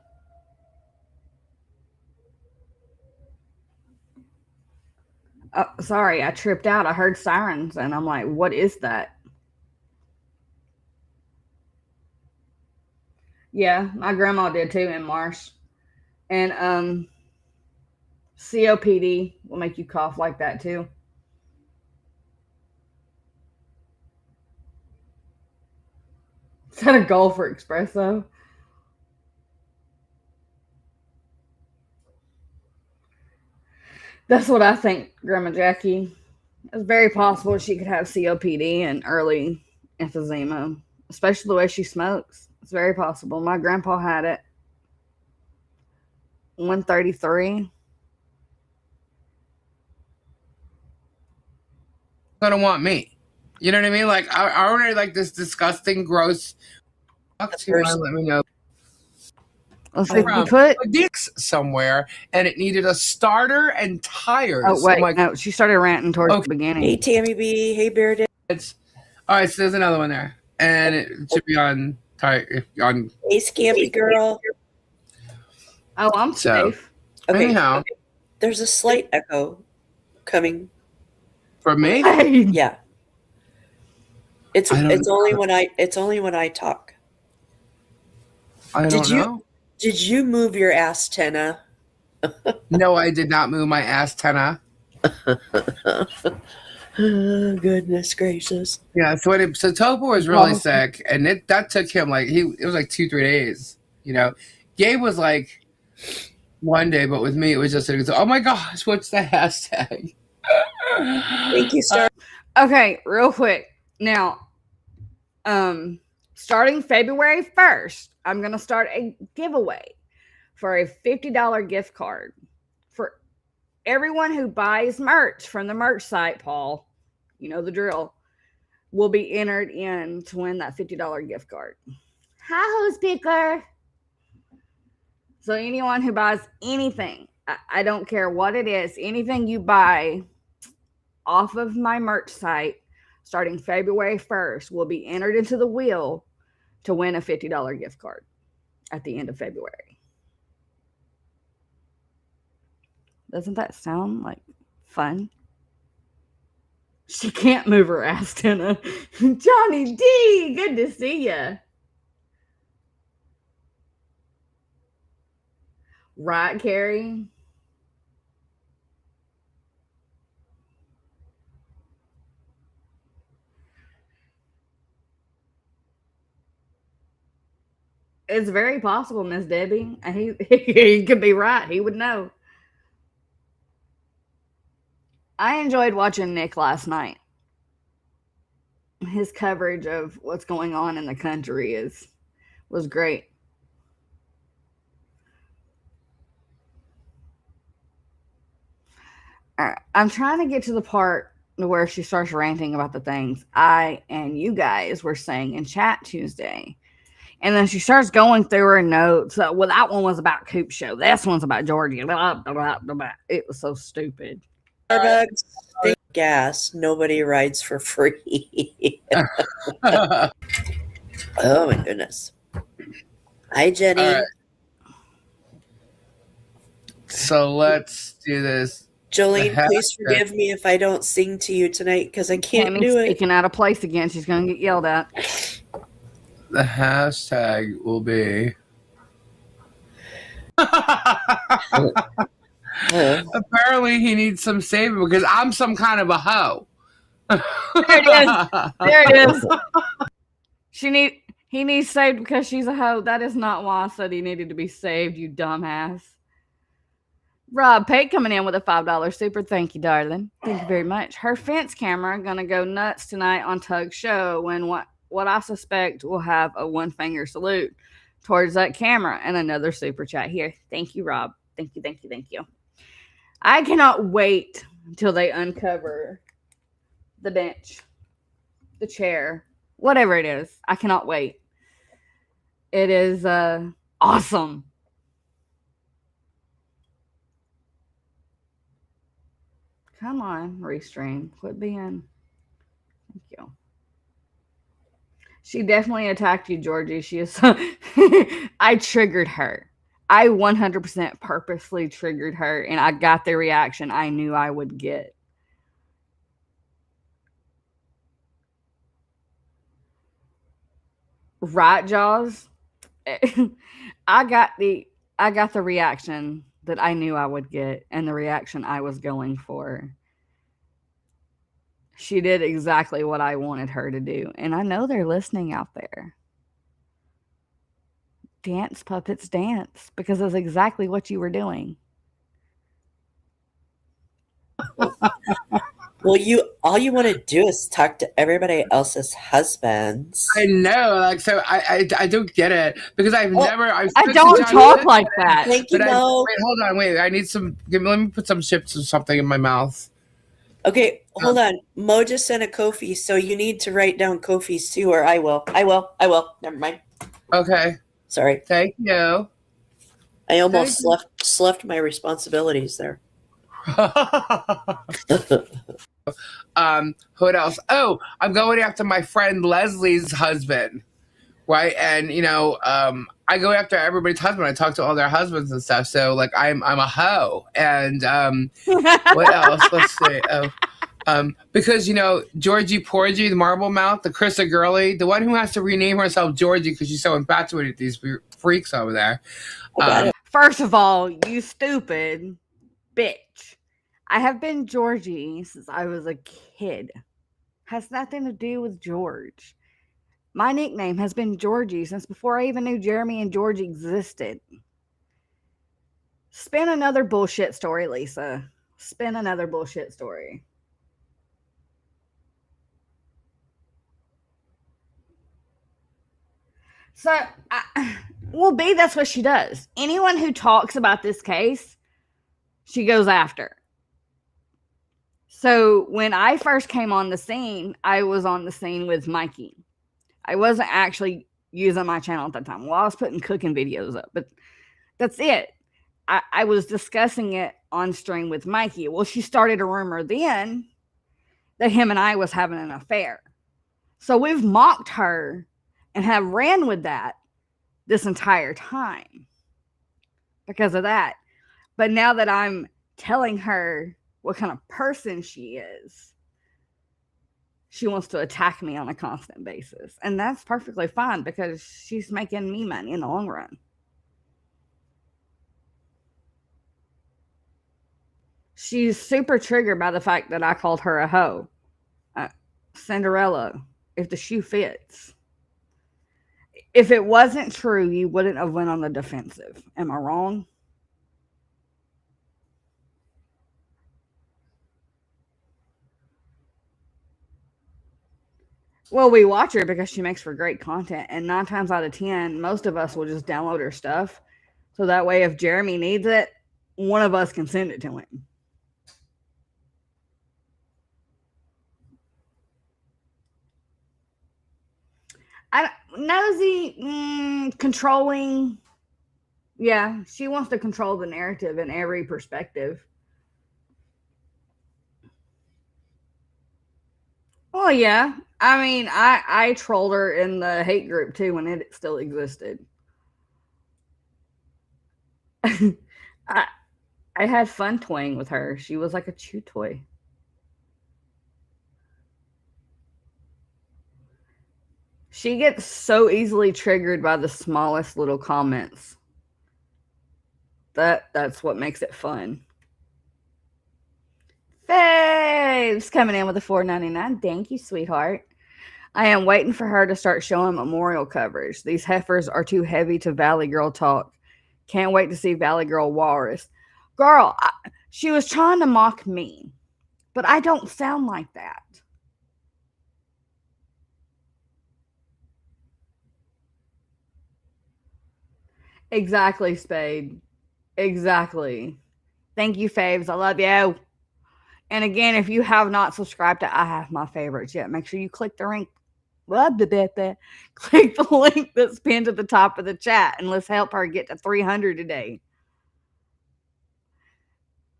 Sorry, I tripped out. I heard sirens, and I'm like, what is that? Yeah, my grandma did too in Marsh. And COPD will make you cough like that too. Is that a goal for espresso? That's what I think, Grandma Jackie. It's very possible she could have COPD and early emphysema, especially the way she smokes. It's very possible. My grandpa had it. 133. Gonna want me. You know what I mean? Like I already like this disgusting, gross. Fuck you, let me know. Let's see. You put a dicks somewhere, and it needed a starter and tires. Oh wait, I'm like, no, she started ranting towards the Hey, beginning. Tammy B. Hey, Bear Dad. it's all right. So there's another one there, and it should be on on. Hey, Scampy Girl. Oh, I'm So- safe. Okay, Anyhow, there's a slight echo coming. for me, Hey, Yeah. It's I don't only know. when I talk. I Did don't you- know. Did you move your ass tenna? No, I did not move my ass tenna. Oh, goodness gracious. Yeah, so Topo was really sick, and that took him like it was like 2-3 days. You know, Gabe was like one day, but with me it was just oh my gosh, what's the hashtag? Thank you, Star. okay, real quick. Now, starting February 1st, I'm gonna start a giveaway for a $50 gift card for everyone who buys merch from the merch site. Paul, you know the drill. Will be entered in to win that $50 gift card. Hi, hose picker. So anyone who buys anything, I don't care what it is, anything you buy off of my merch site starting February 1st will be entered into the wheel to win a $50 gift card at the end of February. Doesn't that sound like fun? She can't move her ass, Tina. Johnny D, good to see ya. Right, Carrie? It's very possible, Miss Debbie. He could be right. He would know. I enjoyed watching Nick last night. His coverage of what's going on in the country was great. I'm trying to get to the part where she starts ranting about the things I and you guys were saying in chat Tuesday. And then she starts going through her notes. Well, that one was about Coop Show. This one's about Georgie. Blah, blah, blah, blah. It was so stupid. Starbucks, think gas. Nobody rides for free. Oh my goodness. Hi, Jenny. All right. So let's do this. Jolene, The please hashtag. forgive me if I don't sing to you tonight because I can't Tammy's do it. speaking out of place again. She's going to get yelled at. The hashtag will be. Apparently, he needs some saving because I'm some kind of a hoe. There it is. There it is. He needs saved because she's a hoe. That is not why I said he needed to be saved, you dumbass. Rob Pate coming in with a $5 super. Thank you, darling. Thank you very much. Her fence camera gonna go nuts tonight on Tug's show when what I suspect will have a one finger salute towards that camera and another super chat here. Thank you, Rob. Thank you, thank you, thank you. I cannot wait until they uncover the bench, the chair, whatever it is. I cannot wait. It is awesome. Come on, Restream. Quit being. Thank you. She definitely attacked you, Georgie. She is. I triggered her. I 100% purposely triggered her, and I got the reaction I knew I would get. Right, Jaws. I got the reaction that I knew I would get and the reaction I was going for. She did exactly what I wanted her to do, and I know they're listening out there. Dance, puppets, dance, because that's exactly what you were doing. Well, all you want to do is talk to everybody else's husbands. I know, like, so I don't get it because I don't talk like that. Thank you, Mo. Wait, hold on, wait. I need some. Let me put some chips or something in my mouth. Okay, hold on. Mo just sent a Kofi, so you need to write down Kofi's too, or I will. I will. Never mind. Okay. Sorry. Thank you. I almost left my responsibilities there. What else? Oh, I'm going after my friend Leslie's husband, right? And I go after everybody's husband. I talk to all their husbands and stuff. So like, I'm a hoe. And what else? Let's see. Because Georgie Porgy, the marble mouth, the Krista Gurley, the one who has to rename herself Georgie because she's so infatuated with these freaks over there. First of all, you stupid bitch. I have been Georgie since I was a kid. Has nothing to do with George. My nickname has been Georgie since before I even knew Jeremy and George existed. Spin another bullshit story, Lisa. Spin another bullshit story. So, B, that's what she does. Anyone who talks about this case, she goes after. So when I first came on the scene, I was on the scene with Mikey. I wasn't actually using my channel at that time. Well, I was putting cooking videos up, but that's it. I was discussing it on stream with Mikey. Well, she started a rumor then that him and I was having an affair. So we've mocked her and have ran with that this entire time because of that. But now that I'm telling her what kind of person she is, she wants to attack me on a constant basis. And that's perfectly fine because she's making me money in the long run. She's super triggered by the fact that I called her a hoe. Cinderella, if the shoe fits. If it wasn't true, you wouldn't have went on the defensive. Am I wrong? Well, we watch her because she makes for great content. And 9 times out of 10, most of us will just download her stuff. So that way, if Jeremy needs it, one of us can send it to him. Nosy, controlling. Yeah, she wants to control the narrative in every perspective. Well, yeah. I mean, I trolled her in the hate group too when it still existed. I had fun toying with her. She was like a chew toy. She gets so easily triggered by the smallest little comments. That's what makes it fun. Faves coming in with a $4.99. Thank you, sweetheart. I am waiting for her to start showing memorial coverage. These heifers are too heavy to Valley Girl talk. Can't wait to see Valley Girl Walrus. Girl, she was trying to mock me, but I don't sound like that. Exactly, Spade. Exactly. Thank you, Faves. I love you. And again, if you have not subscribed to I Have My Favorites yet, make sure you click the link. Click the link that's pinned at the top of the chat and let's help her get to 300 today.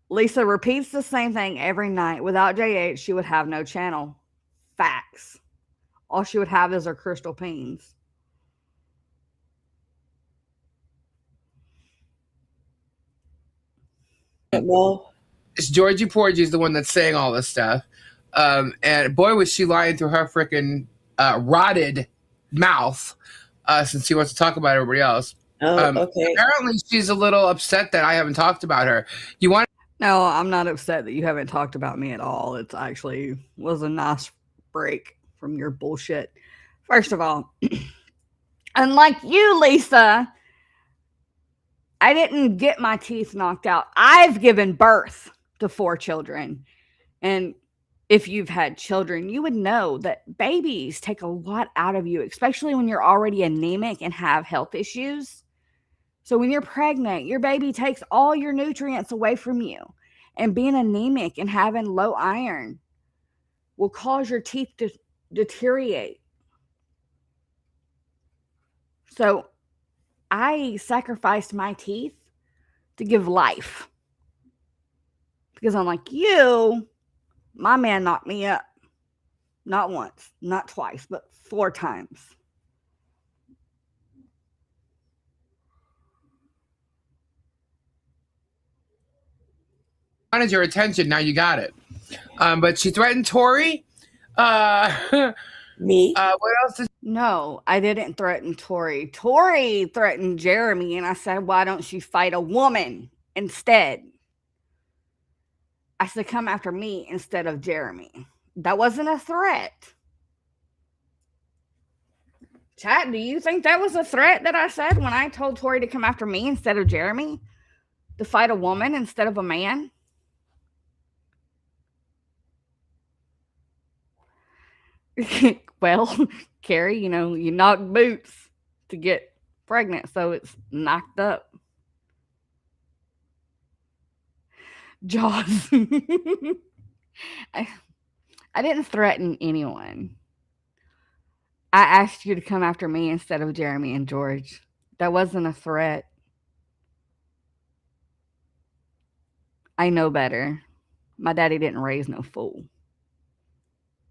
Lisa repeats the same thing every night. Without JH, she would have no channel. Facts. All she would have is her crystal peens. Well, It's Georgie Porgy is the one that's saying all this stuff. And boy, was she lying through her freaking rotted mouth. since she wants to talk about everybody else. Oh, okay. Apparently, she's a little upset that I haven't talked about her. You want? No, I'm not upset that you haven't talked about me at all. It's actually was a nice break from your bullshit. First of all, unlike you, Lisa, I didn't get my teeth knocked out. I've given birth to 4 children. And if you've had children, you would know that babies take a lot out of you, especially when you're already anemic and have health issues. So when you're pregnant, your baby takes all your nutrients away from you. And being anemic and having low iron will cause your teeth to deteriorate. So I sacrificed my teeth to give life. Because unlike you, my man knocked me up. Not once, not twice, but 4 times. Wanted your attention. Now you got it. But she threatened Tori. Me? What else did? No, I didn't threaten Tori. Tori threatened Jeremy, and I said, why don't you fight a woman instead? I said, come after me instead of Jeremy. That wasn't a threat. Chat, do you think that was a threat that I said when I told Tori to come after me instead of Jeremy? To fight a woman instead of a man? Well, Carrie, you know, you knock boots to get pregnant, so it's knocked up. Jaws. I didn't threaten anyone. I asked you to come after me instead of Jeremy and George. That wasn't a threat. I know better. My daddy didn't raise no fool.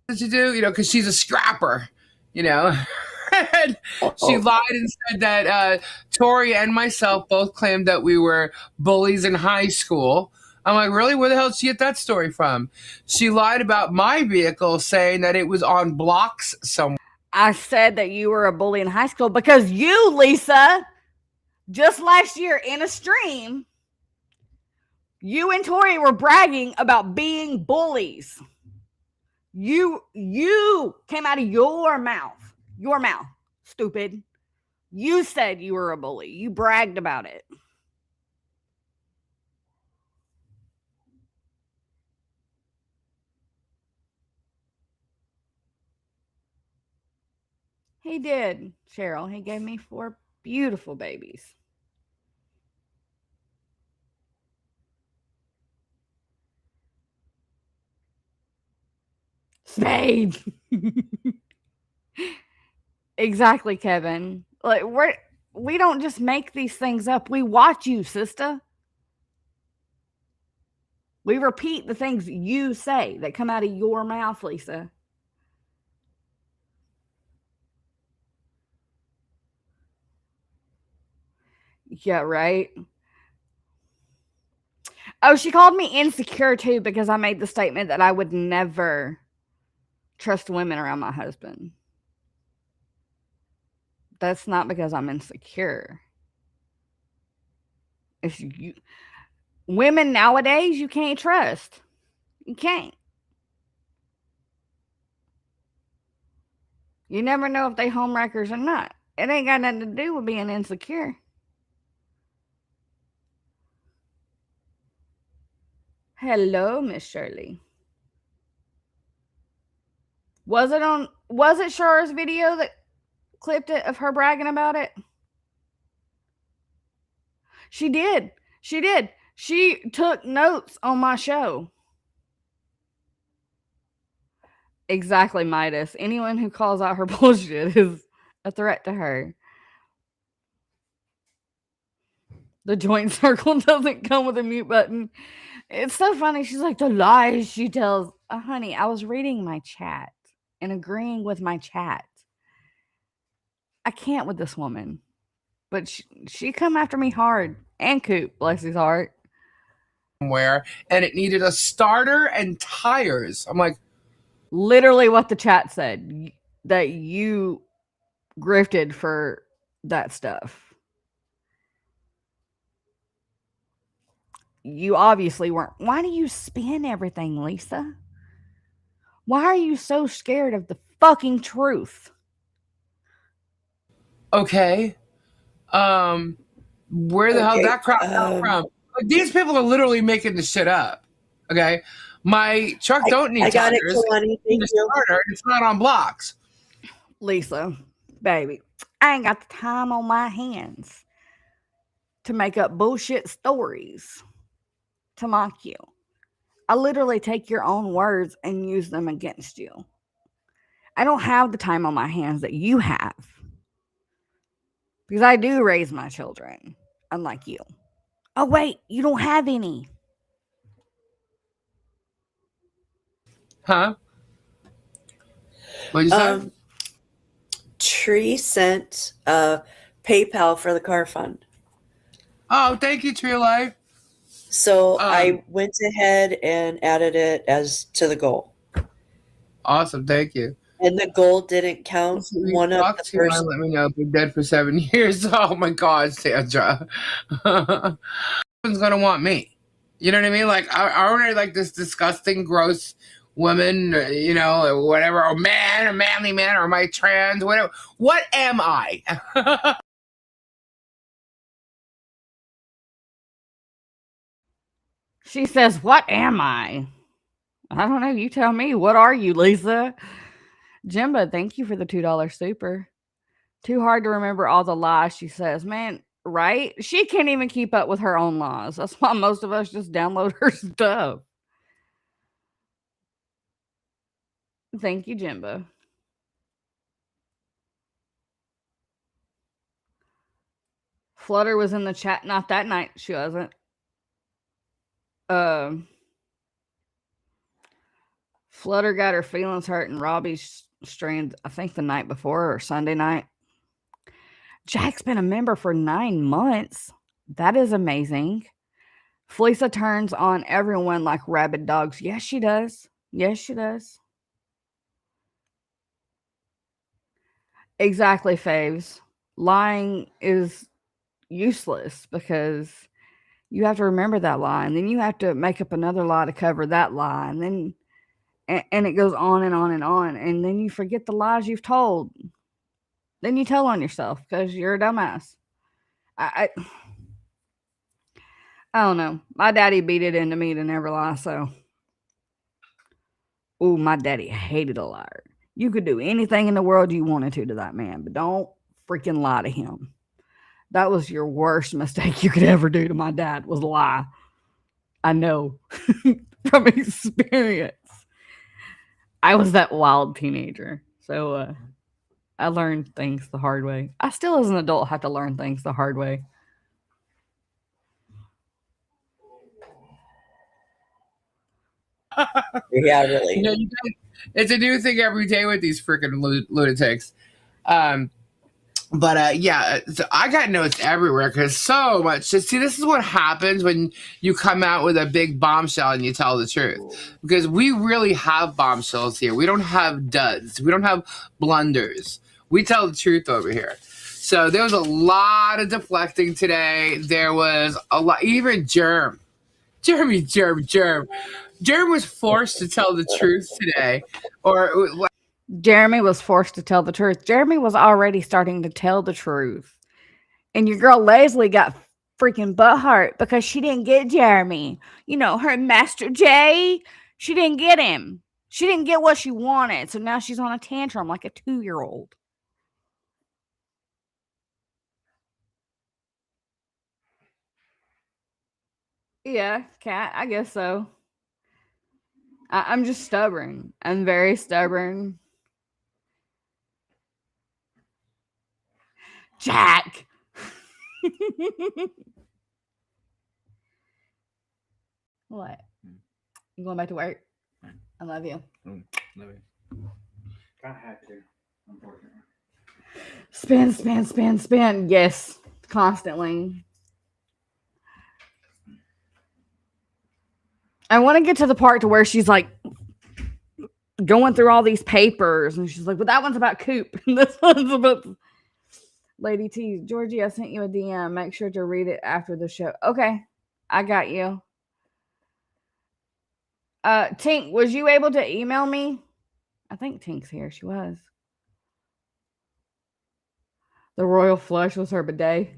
Did you do? You know, because she's a scrapper. You know, she lied and said that Tori and myself both claimed that we were bullies in high school. I'm like, really? Where the hell did she get that story from? She lied about my vehicle, saying that it was on blocks somewhere. I said that you were a bully in high school because you, Lisa, just last year in a stream, you and Tori were bragging about being bullies. You came out of your mouth, stupid. You said you were a bully. You bragged about it. He did, Cheryl. He gave me 4 beautiful babies. Spade. Exactly, Kevin. Like we don't just make these things up. We watch you, sister. We repeat the things you say that come out of your mouth, Lisa. Yeah, right. Oh, she called me insecure too because I made the statement that I would never trust women around my husband. That's not because I'm insecure. It's you. Women nowadays, you can't trust. You can't. You never know if they homewreckers or not. It ain't got nothing to do with being insecure. Hello, Miss Shirley. Was it Shara's video that clipped it of her bragging about it? She did. She took notes on my show. Exactly, Midas. Anyone who calls out her bullshit is a threat to her. The joint circle doesn't come with a mute button. It's so funny. She's like, the lies she tells. Honey, I was reading my chat and agreeing with my chat. I can't with this woman. But she come after me hard. And Coop, bless his heart. Somewhere, and it needed a starter and tires. I'm like, literally what the chat said, that you grifted for that stuff. You obviously weren't. Why do you spin everything, Lisa? Why are you so scared of the fucking truth? Okay. Where the hell did Okay. that crap come from? Like, these people are literally making this shit up. Okay. My truck don't need I got it, tires. Kalani. It's Thank a you. starter. It's not on blocks. Lisa, baby, I ain't got the time on my hands to make up bullshit stories to mock you. I literally take your own words and use them against you. I don't have the time on my hands that you have. Because I do raise my children, unlike you. Oh, wait, you don't have any. Huh? What'd you say? Tree sent PayPal for the car fund. Oh, thank you, Tree Life. So I went ahead and added it as to the goal. Awesome, thank you. And the goal didn't count one of the first. Let me know. Been dead for 7 years. Oh my God, Sandra. Who's gonna want me? You know what I mean? Like, I already like this disgusting, gross woman, you know, or whatever, or man, or manly man, or am I trans, whatever. What am I? She says, what am I? I don't know. You tell me. What are you, Lisa? Jimba, thank you for the $2 super. Too hard to remember all the lies she says. Man, right? She can't even keep up with her own lies. That's why most of us just download her stuff. Thank you, Jimba. Flutter was in the chat. Not that night. She wasn't. Flutter got her feelings hurt and Robbie's strained, I think the night before or Sunday night. Jack's been a member for 9 months. That is amazing. Felisa turns on everyone like rabid dogs. Yes, she does. Yes, she does. Exactly, Faves. Lying is useless because you have to remember that lie, and then you have to make up another lie to cover that lie, and then and it goes on and on and on, and then you forget the lies you've told. Then you tell on yourself because you're a dumbass. I don't know. My daddy beat it into me to never lie, so. Ooh, my daddy hated a liar. You could do anything in the world you wanted to that man, but don't freaking lie to him. That was your worst mistake you could ever do to my dad, was lie. I know from experience. I was that wild teenager, so I learned things the hard way. I still, as an adult, have to learn things the hard way. Yeah, really. You know, it's a new thing every day with these freaking lunatics. But yeah, so I got notes everywhere because so much. See, this is what happens when you come out with a big bombshell and you tell the truth. Because we really have bombshells here. We don't have duds. We don't have blunders. We tell the truth over here. So there was a lot of deflecting today. There was a lot, even Germ. Germ was forced to tell the truth today. Or Jeremy was forced to tell the truth. Jeremy was already starting to tell the truth. And your girl Leslie got freaking butthurt because she didn't get Jeremy. You know, her Master J, she didn't get him. She didn't get what she wanted. So now she's on a tantrum like a 2-year-old. Yeah, Cat, I guess so. I'm just stubborn. I'm very stubborn. Jack. What? You going back to work? I love you. Love you. I had to, unfortunately. Spin. Yes, constantly. I want to get to the part to where she's like going through all these papers and she's like, well, that one's about Coop and this one's about Lady T, Georgie, I sent you a DM. Make sure to read it after the show. Okay, I got you. Tink, was you able to email me? I think Tink's here. She was. The royal flush was her bidet.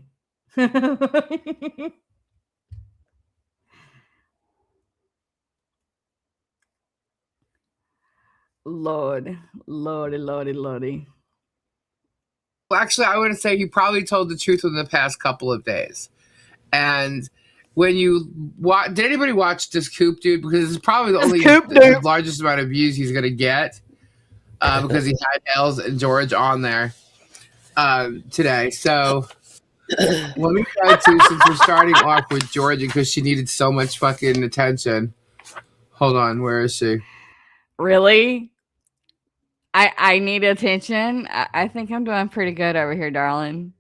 Lordy, lordy. Well, actually, I would say he probably told the truth within the past couple of days. And when you did anybody watch this Coop dude? Because it's probably the largest amount of views he's gonna get because he had Els and George on there today. So let me try to, since we're starting off with Georgie because she needed so much fucking attention. Hold on, where is she? Really? I need attention. I think I'm doing pretty good over here, darling.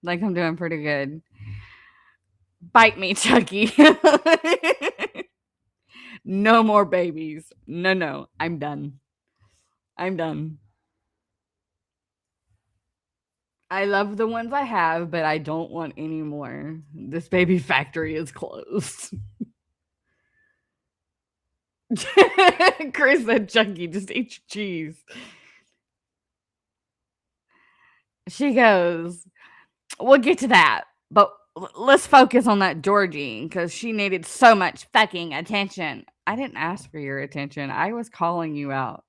Like I'm doing pretty good. Bite me, Chucky. No more babies. No. I'm done. I love the ones I have, but I don't want any more. This baby factory is closed. Chris said, Chucky, just eat your cheese. She goes, we'll get to that, but let's focus on that Georgie because she needed so much fucking attention. I didn't ask for your attention. I was calling you out.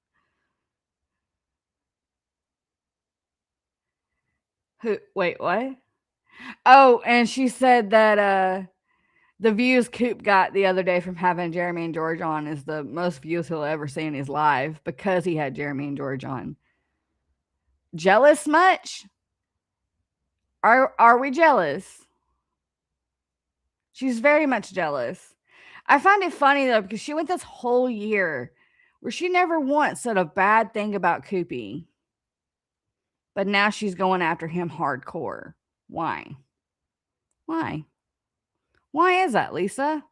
Wait, what? Oh, and she said that the views Coop got the other day from having Jeremy and George on is the most views he'll ever see in his life because he had Jeremy and George on. Jealous much? Are we jealous? She's very much jealous. I find it funny though because she went this whole year where she never once said a bad thing about Coopy. But now she's going after him hardcore. Why? Why is that, Lisa?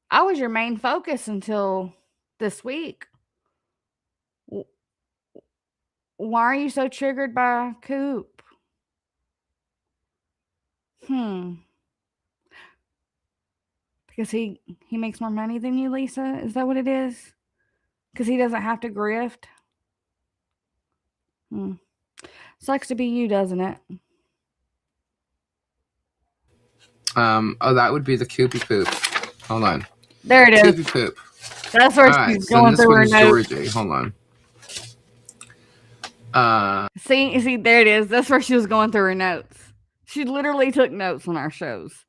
I was your main focus until this week. Why are you so triggered by Coop? Because he makes more money than you, Lisa? Is that what it is? Because he doesn't have to grift? Sucks to be you, doesn't it? Oh, that would be the Coopy poop. Hold on. There it is. Coopy poop. That's where she's going through her notes. Georgie. Hold on. See, there it is. That's where she was going through her notes. She literally took notes on our shows.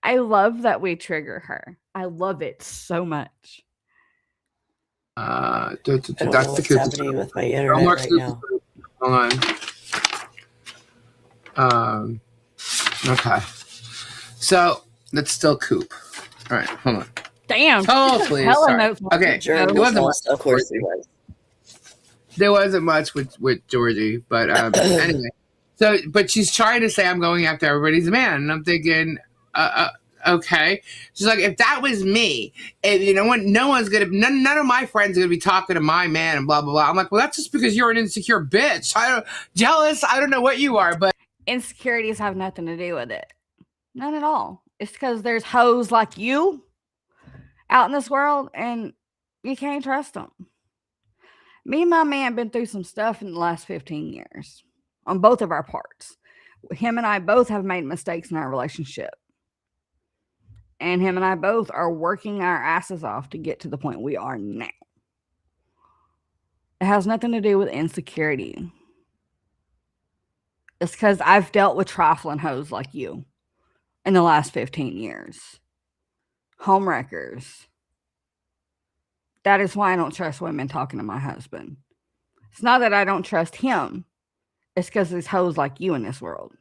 I love that we trigger her. I love it so much. I don't know what's happening with my internet right now. Hold on. Okay. So that's still Coop. All right, hold on. Damn. Oh, please. Okay. It wasn't much. Of course it was. There wasn't much with Georgie, but anyway. So, but she's trying to say I'm going after everybody's man, and I'm thinking, okay. She's like, if that was me, and you know what, none of my friends are gonna be talking to my man and blah blah blah. I'm like, well, that's just because you're an insecure bitch. Jealous. I don't know what you are, but insecurities have nothing to do with it. None at all. It's because there's hoes like you out in this world, and you can't trust them. Me and my man been through some stuff in the last 15 years on both of our parts. Him and I both have made mistakes in our relationship. And him and I both are working our asses off to get to the point we are now. It has nothing to do with insecurity. It's because I've dealt with trifling hoes like you in the last 15 years. Homewreckers. That is why I don't trust women talking to my husband. It's not that I don't trust him. It's because there's hoes like you in this world.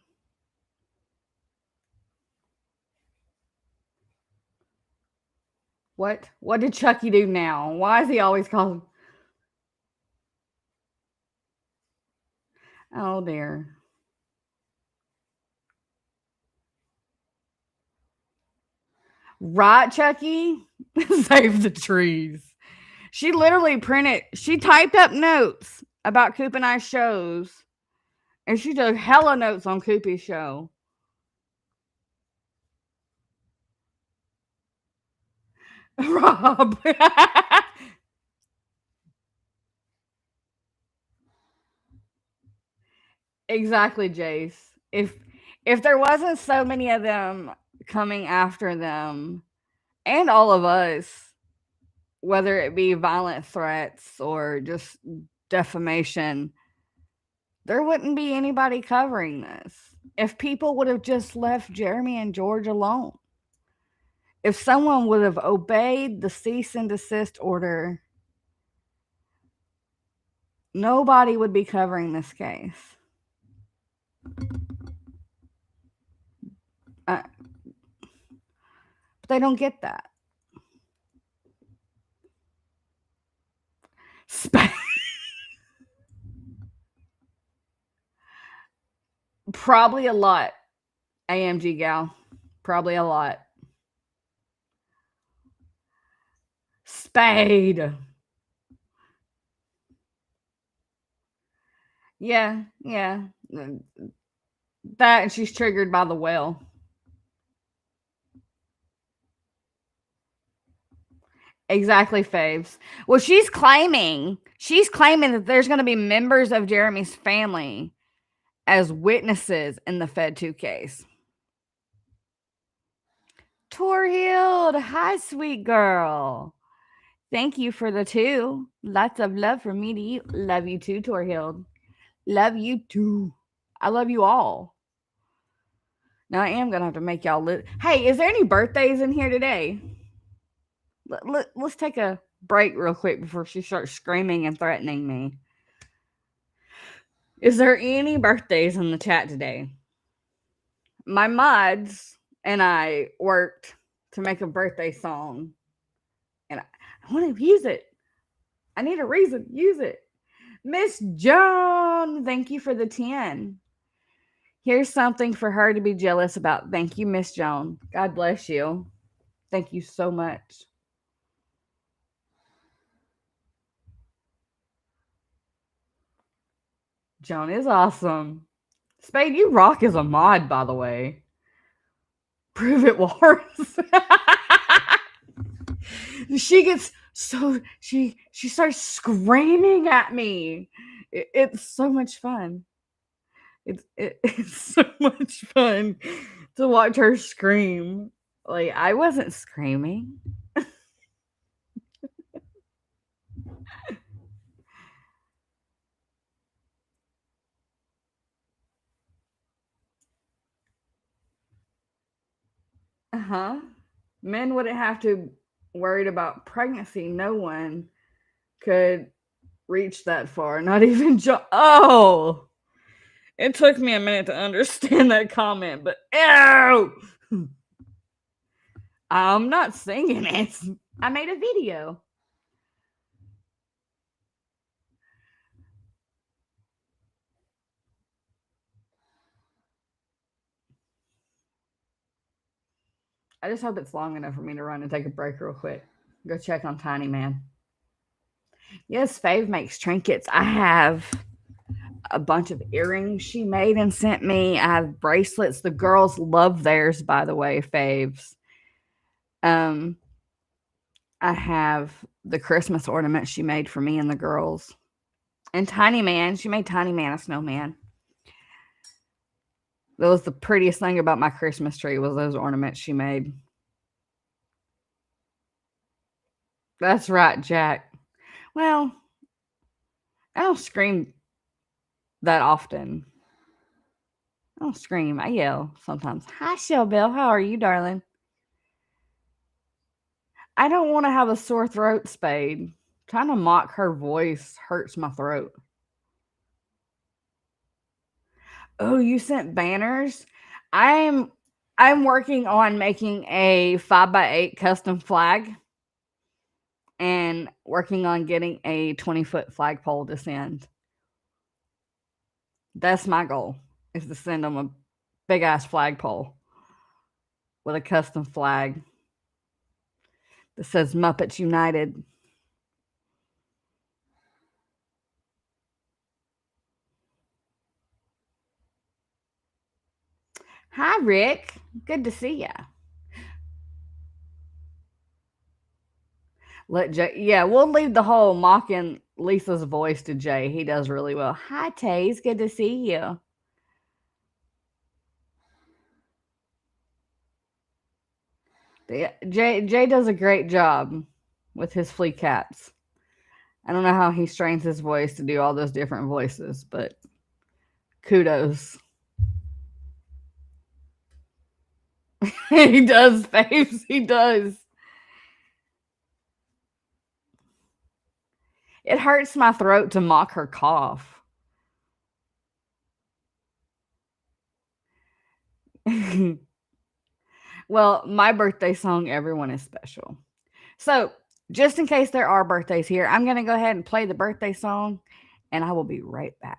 What? What did Chucky do now? Why is he always calling? Oh, dear. Right, Chucky? Save the trees. She literally she typed up notes about Coop and I's shows. And she took hella notes on Coopy's show. Rob. Exactly, Jace. If there wasn't so many of them coming after them and all of us, whether it be violent threats or just defamation, there wouldn't be anybody covering this. If people would have just left Jeremy and George alone. If someone would have obeyed the cease and desist order, nobody would be covering this case. But they don't get that. Probably a lot, AMG gal. Probably a lot. Spade. Yeah. That, and she's triggered by the well. Exactly, Faves. Well, she's claiming that there's going to be members of Jeremy's family as witnesses in the Fed 2 case. Torhild, hi, sweet girl. Thank you for the 2. Lots of love from me to you. Love you too, Torhild. Love you too. I love you all. Now I am going to have to make y'all Hey, is there any birthdays in here today? Let's take a break real quick before she starts screaming and threatening me. Is there any birthdays in the chat today? My mods and I worked to make a birthday song. And I want to use it. I need a reason to use it. Miss Joan, thank you for the 10. Here's something for her to be jealous about. Thank you, Miss Joan. God bless you. Thank you so much. Joan is awesome. Spade, you rock as a mod, by the way. Prove it, Wars. She gets so she starts screaming at me. It's so much fun. It's so much fun to watch her scream. Like, I wasn't screaming. Men wouldn't have to worried about pregnancy. No one could reach that far. Not even Oh, it took me a minute to understand that comment, but ew! I'm not singing it. I made a video. I just hope it's long enough for me to run and take a break real quick. Go check on Tiny Man. Yes, Fave makes trinkets. I have a bunch of earrings she made and sent me. I have bracelets. The girls love theirs, by the way, Faves. I have the Christmas ornaments she made for me and the girls. And Tiny Man, she made Tiny Man a snowman. That was the prettiest thing about my Christmas tree, was those ornaments she made. That's right, Jack. Well, I don't scream that often. I don't scream. I yell sometimes. Hi, Shellbell. How are you, darling? I don't want to have a sore throat, Spade. Trying to mock her voice hurts my throat. Oh, you sent banners? I'm working on making a 5x8 custom flag and working on getting a 20-foot flagpole to send. That's my goal, is to send them a big-ass flagpole with a custom flag that says Muppets United. Rick. Good to see ya. Let Jay. Yeah, we'll leave the whole mocking Lisa's voice to Jay. He does really well. Hi, Taze. Good to see you. Jay does a great job with his flea caps. I don't know how he strains his voice to do all those different voices, but kudos. He does, Faves. He does. It hurts my throat to mock her cough. Well, my birthday song, Everyone is Special. So, just in case there are birthdays here, I'm going to go ahead and play the birthday song, and I will be right back.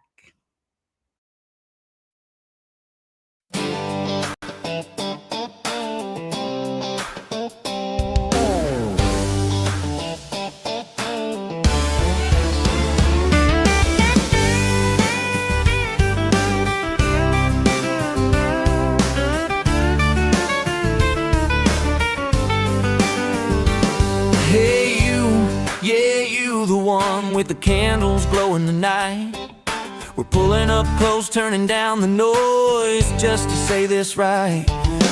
Hey you, yeah you, the one with the candles glowing tonight. We're pulling up close, turning down the noise just to say this right.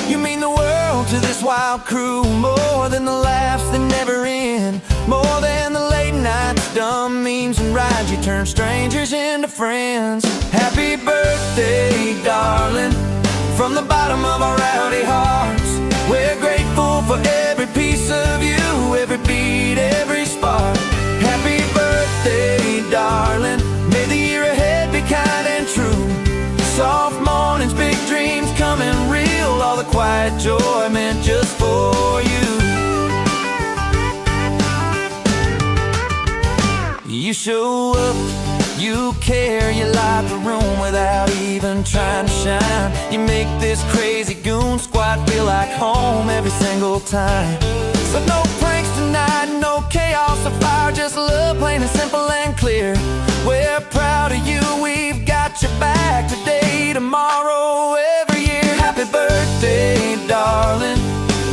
You mean the world to this wild crew, more than the laughs that never end, more than the late nights, dumb memes and rides. You turn strangers into friends. Happy birthday, darling, from the bottom of our rowdy hearts. We're grateful for every piece of you, every beat, every spark. Happy birthday, darling, may the year ahead be kind and true. Soft mornings, big dreams coming real, all the quiet joy meant just for you. You show up, you care, you light the room without even trying to shine. You make this crazy goon squad feel like home every single time. So no pranks tonight, no chaos or fire, just love plain and simple and clear. We're proud of you, we've got your back today, tomorrow, every year. Happy birthday, darling,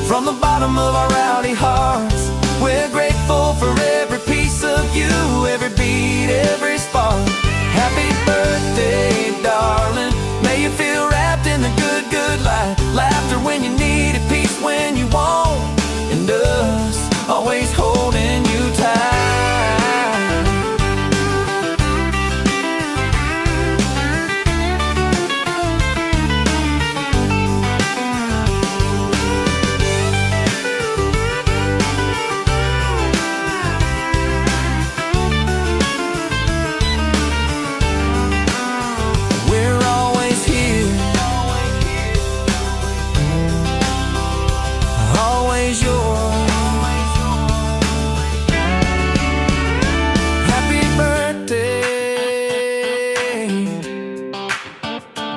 from the bottom of our rowdy hearts. We're grateful for every piece of you, every beat, every spark. Happy birthday, darling, may you feel wrapped in the good, good light. Laughter when you need it, peace when you want, and us always holding you tight.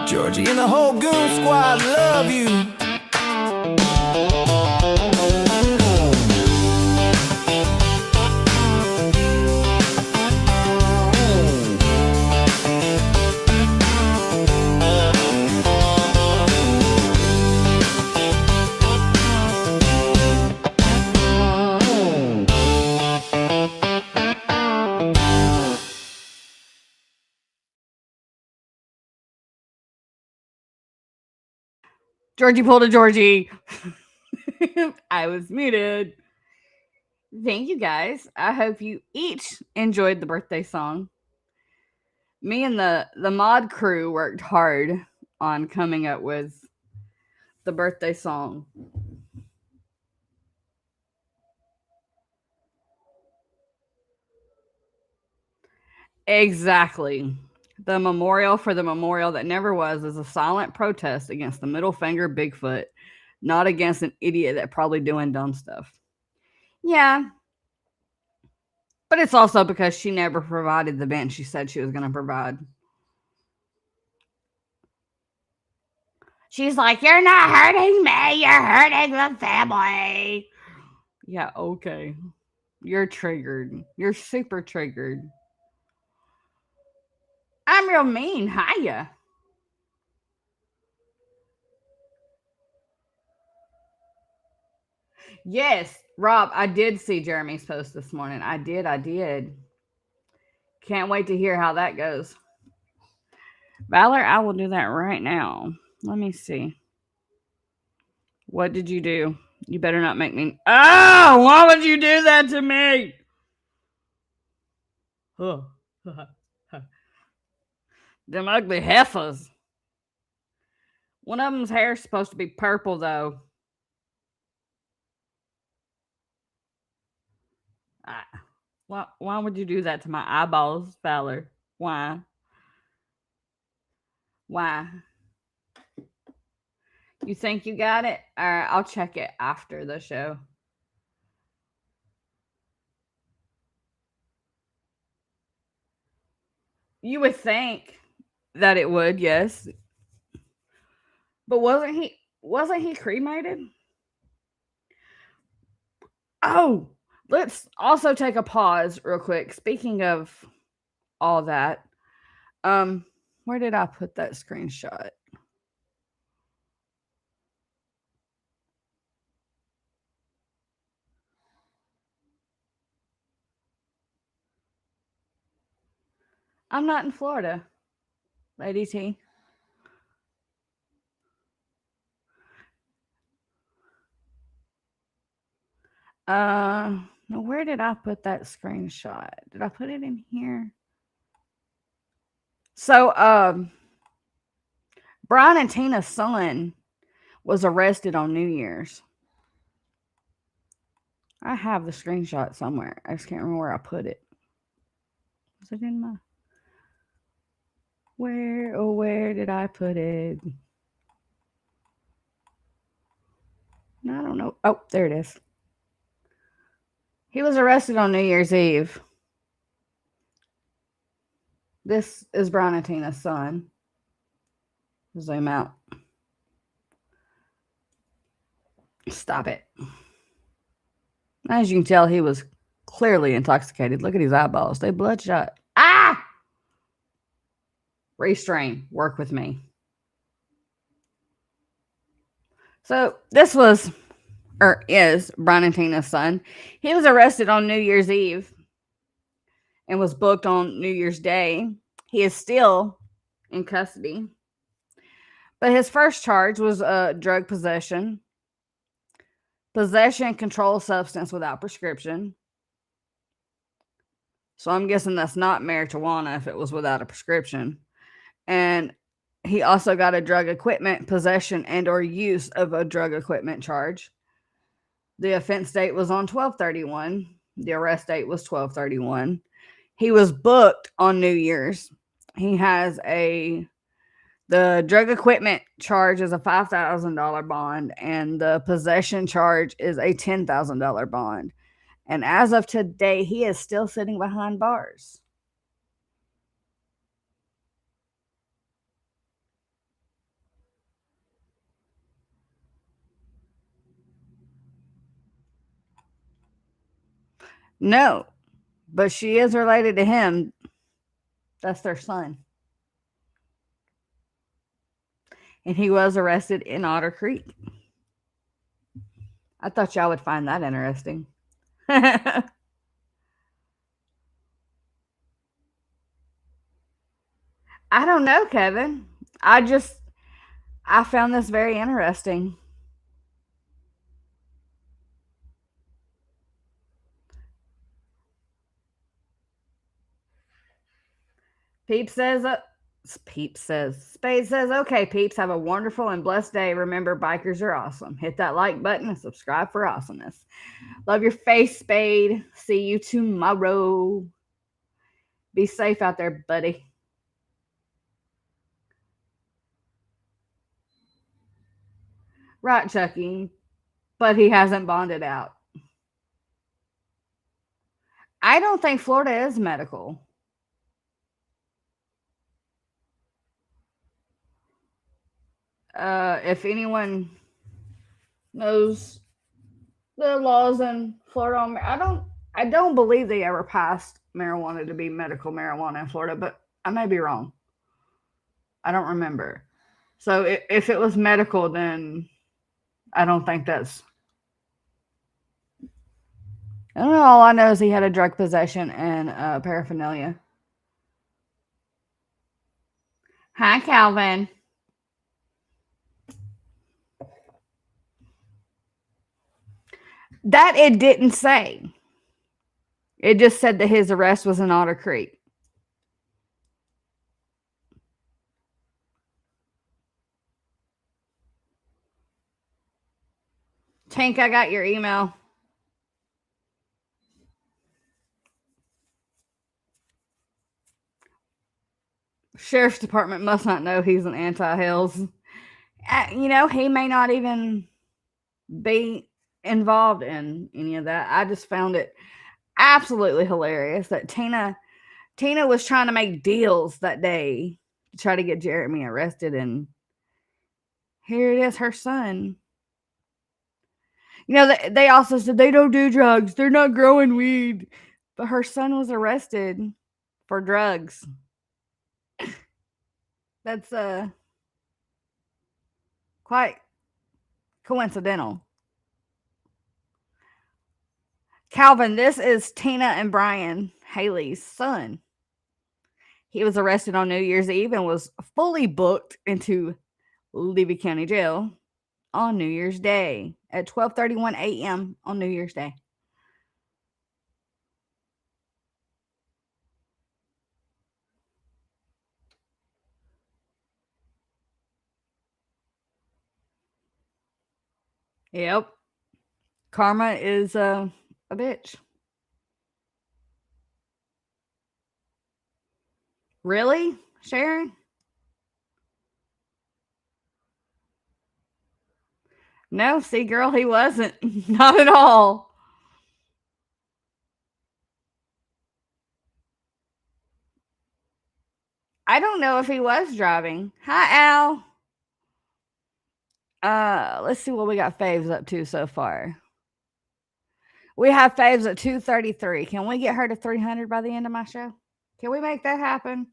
Georgie and the whole goon squad love you. Georgie pulled a Georgie. I was muted. Thank you guys. I hope you each enjoyed the birthday song. Me and the mod crew worked hard on coming up with the birthday song. Exactly. The memorial for the memorial that never was is a silent protest against the middle finger Bigfoot, not against an idiot that probably doing dumb stuff. Yeah. But it's also because she never provided the bench she said she was going to provide. She's like, you're not hurting me. You're hurting the family. Yeah, okay. You're triggered. You're super triggered. I'm real mean. Hiya. Yes, Rob, I did see Jeremy's post this morning. I did. Can't wait to hear how that goes. Valor, I will do that right now. Let me see. What did you do? You better not make me. Oh, why would you do that to me? Oh. Them ugly heifers. One of them's hair's supposed to be purple, though. Why would you do that to my eyeballs, Valor? Why? Why? You think you got it? All right, I'll check it after the show. You would think that it would, yes. But wasn't he cremated? Oh, let's also take a pause real quick. Speaking of all that, where did I put that screenshot? I'm not in Florida, Lady T. No, where did I put that screenshot? Did I put it in here? So, Brian and Tina's son was arrested on New Year's. I have the screenshot somewhere. I just can't remember where I put it. Was it in my... Where did I put it? No, I don't know. Oh, there it is. He was arrested on New Year's Eve. This is Brian and Tina's son. Zoom out. Stop it. As you can tell, he was clearly intoxicated. Look at his eyeballs. They bloodshot. Ah! Restrain. Work with me. So this was, or is, Brian and Tina's son. He was arrested on New Year's Eve and was booked on New Year's Day. He is still in custody. But his first charge was drug possession. Possession and control substance without prescription. So I'm guessing that's not marijuana if it was without a prescription. And he also got a drug equipment possession and or use of a drug equipment charge. The offense date was on 12/31. The arrest date was 12/31. He was booked on New Year's. He has the drug equipment charge is a $5,000 bond, and the possession charge is a $10,000 bond. And as of today, he is still sitting behind bars. No, but she is related to him. That's their son. And he was arrested in Otter Creek. I thought y'all would find that interesting. I don't know, Kevin. I found this very interesting. Spade says, okay, peeps, have a wonderful and blessed day. Remember, bikers are awesome. Hit that like button and subscribe for awesomeness. Love your face, Spade. See you tomorrow. Be safe out there, buddy. Right, Chucky. But he hasn't bonded out. I don't think Florida is medical. If anyone knows the laws in Florida, I don't believe they ever passed marijuana to be medical marijuana in Florida, but I may be wrong. I don't remember. So if it was medical, then I don't think that's I don't know. All I know is he had a drug possession and paraphernalia. Hi, Calvin. That it didn't say. It just said that his arrest was in Otter Creek. Tank, I got your email. Sheriff's Department must not know he's an anti-Hells. You know, he may not even be involved in any of that. I just found it absolutely hilarious that Tina was trying to make deals that day to try to get Jeremy arrested, and here it is, her son. You know, they also said they don't do drugs. They're not growing weed. But her son was arrested for drugs. That's quite coincidental. Calvin, this is Tina and Brian Haley's son. He was arrested on New Year's Eve and was fully booked into Levy County Jail on New Year's Day at 12:31 a.m. on New Year's Day. Yep. Karma is a bitch. Really, Sharon? No, see, girl, he wasn't. Not at all. I don't know if he was driving. Hi, Al. Let's see what we got Faves up to so far. We have Faves at 233. Can we get her to 300 by the end of my show? Can we make that happen?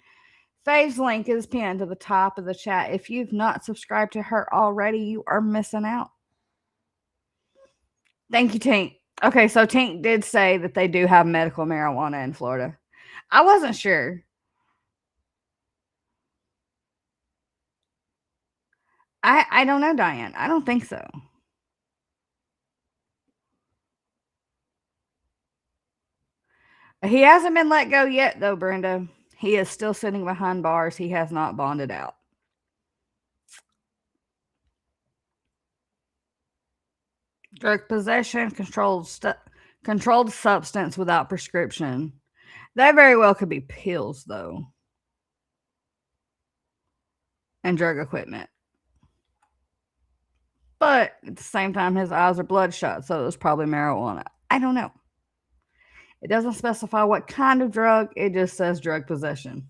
Faves link is pinned to the top of the chat. If you've not subscribed to her already, you are missing out. Thank you, Tink. Okay, so Tink did say that they do have medical marijuana in Florida. I wasn't sure. I don't know, Diane. I don't think so. He hasn't been let go yet, though, Brenda. He is still sitting behind bars. He has not bonded out. Drug possession, controlled substance without prescription. That very well could be pills, though. And drug equipment. But at the same time, his eyes are bloodshot, so it was probably marijuana. I don't know. It doesn't specify what kind of drug. It just says drug possession.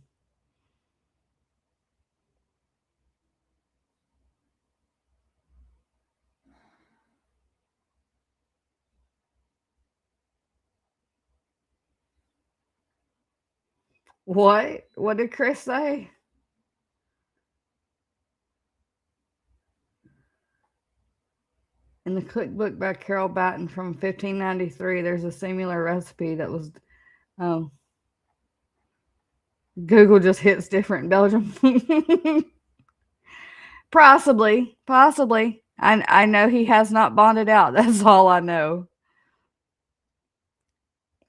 What? What did Chris say? In the cookbook by Carol Batten from 1593, there's a similar recipe that was... Oh. Google just hits different in Belgium. Possibly. I know he has not bonded out. That's all I know.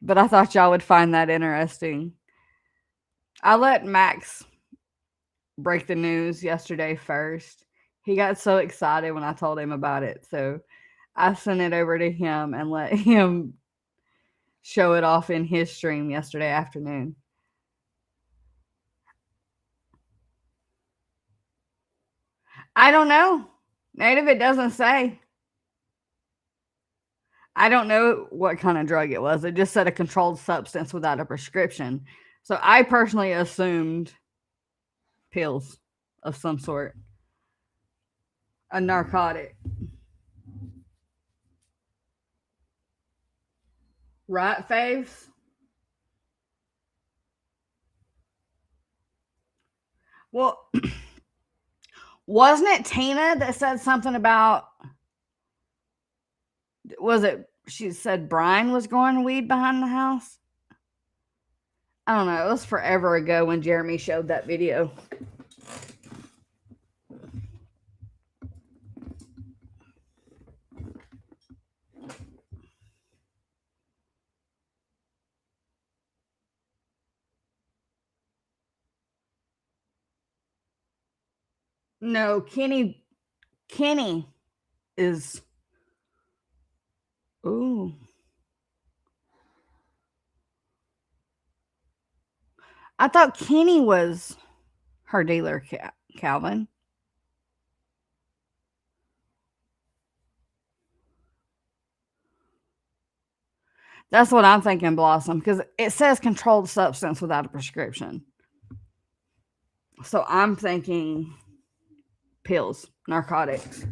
But I thought y'all would find that interesting. I let Max break the news yesterday first. He got so excited when I told him about it. So I sent it over to him and let him show it off in his stream yesterday afternoon. I don't know. Native, it doesn't say. I don't know what kind of drug it was. It just said a controlled substance without a prescription. So I personally assumed pills of some sort. A narcotic. Right, Faves? Well, wasn't it Tina that said something about... Was it she said Brian was growing weed behind the house. I don't know. It was forever ago when Jeremy showed that video. No, Kenny is. Ooh. I thought Kenny was her dealer, Calvin. That's what I'm thinking, Blossom, because it says controlled substance without a prescription. So I'm thinking pills, narcotics.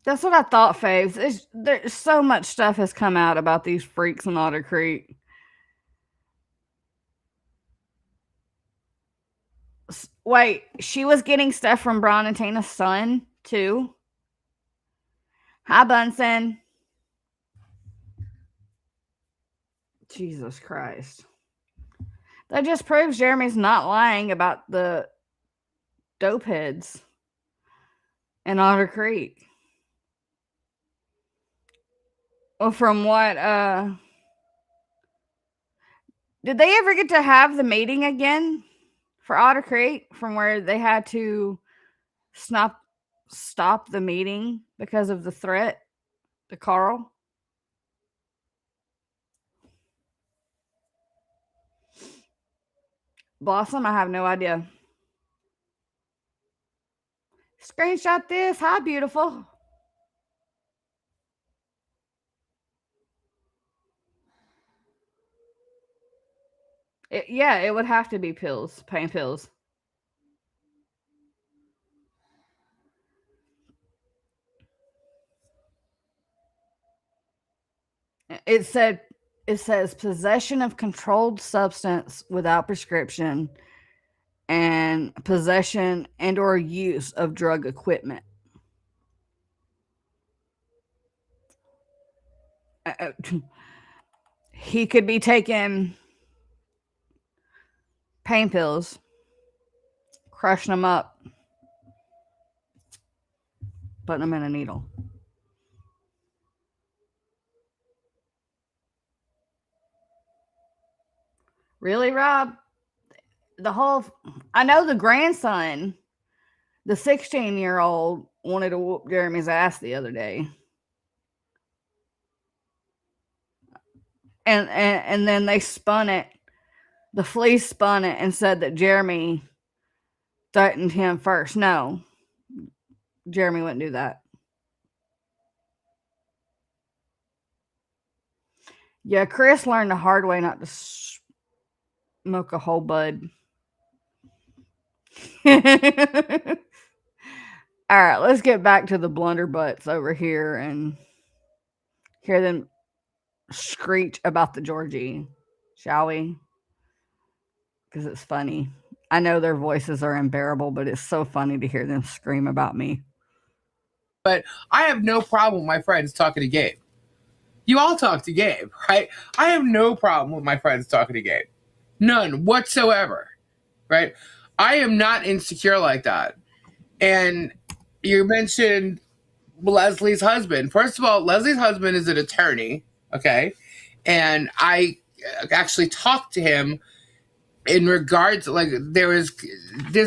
That's what I thought, Faves. There's so much stuff has come out about these freaks in Otter Creek. Wait, she was getting stuff from Brian and Tina's son, too? Hi, Bunsen. Jesus Christ. That just proves Jeremy's not lying about the dope heads in Otter Creek. Well, from what, did they ever get to have the meeting again for Otter Creek from where they had to stop the meeting because of the threat to Carl? Blossom, I have no idea. Screenshot this. Hi, beautiful. Yeah, it would have to be pills, pain pills. It says possession of controlled substance without prescription and possession and or use of drug equipment. He could be taking pain pills, crushing them up, putting them in a needle. Really, Rob? I know the grandson, the 16-year-old, wanted to whoop Jeremy's ass the other day. And then they spun it. The police spun it and said that Jeremy threatened him first. No, Jeremy wouldn't do that. Yeah, Chris learned the hard way not to smoke a whole bud. All right, let's get back to the blunderbutts over here and hear them screech about the Georgie, shall we? Because it's funny. I know their voices are unbearable, but it's so funny to hear them scream about me. But I have no problem with my friends talking to Gabe. You all talk to Gabe, right? I have no problem with my friends talking to Gabe. None whatsoever, right? I am not insecure like that. And you mentioned Leslie's husband. First of all, Leslie's husband is an attorney, okay? And I actually talked to him in regards, like, it's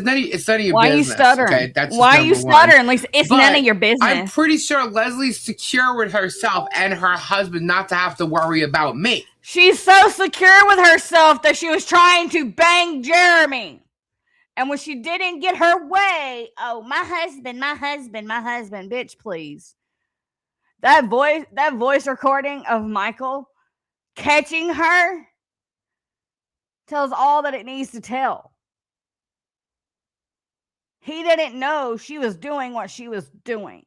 none of your business. Why are you stuttering? Okay? That's why are you stuttering, Lisa? It's But none of your business. I'm pretty sure Leslie's secure with herself and her husband not to have to worry about me. She's so secure with herself that she was trying to bang Jeremy. And when she didn't get her way, oh, my husband, bitch, please. That voice recording of Michael catching her tells all that it needs to tell. He didn't know she was doing what she was doing.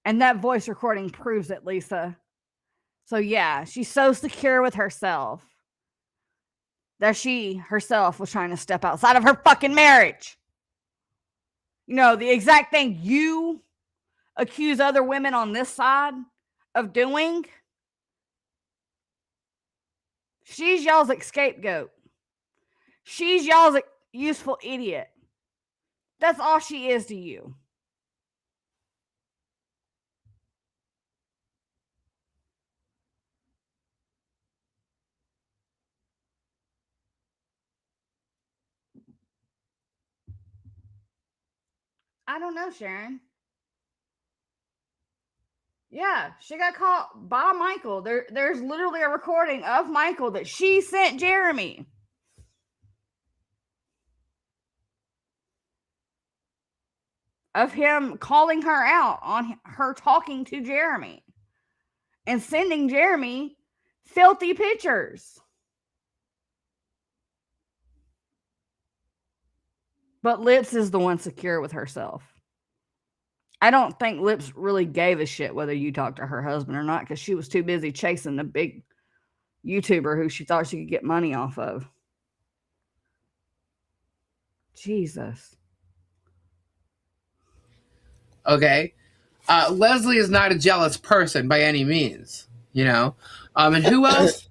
And that voice recording proves it, Lisa. So yeah, she's so secure with herself that she herself was trying to step outside of her fucking marriage. You know, the exact thing you accuse other women on this side of doing. She's y'all's scapegoat. She's y'all's useful idiot. That's all she is to you. I don't know, Sharon. Yeah, she got caught by Michael. There's literally a recording of Michael that she sent Jeremy. Of him calling her out on her talking to Jeremy. And sending Jeremy filthy pictures. But Lips is the one secure with herself. I don't think Lips really gave a shit whether you talked to her husband or not, because she was too busy chasing the big YouTuber who she thought she could get money off of. Jesus. Okay. Leslie is not a jealous person by any means, you know. And who else?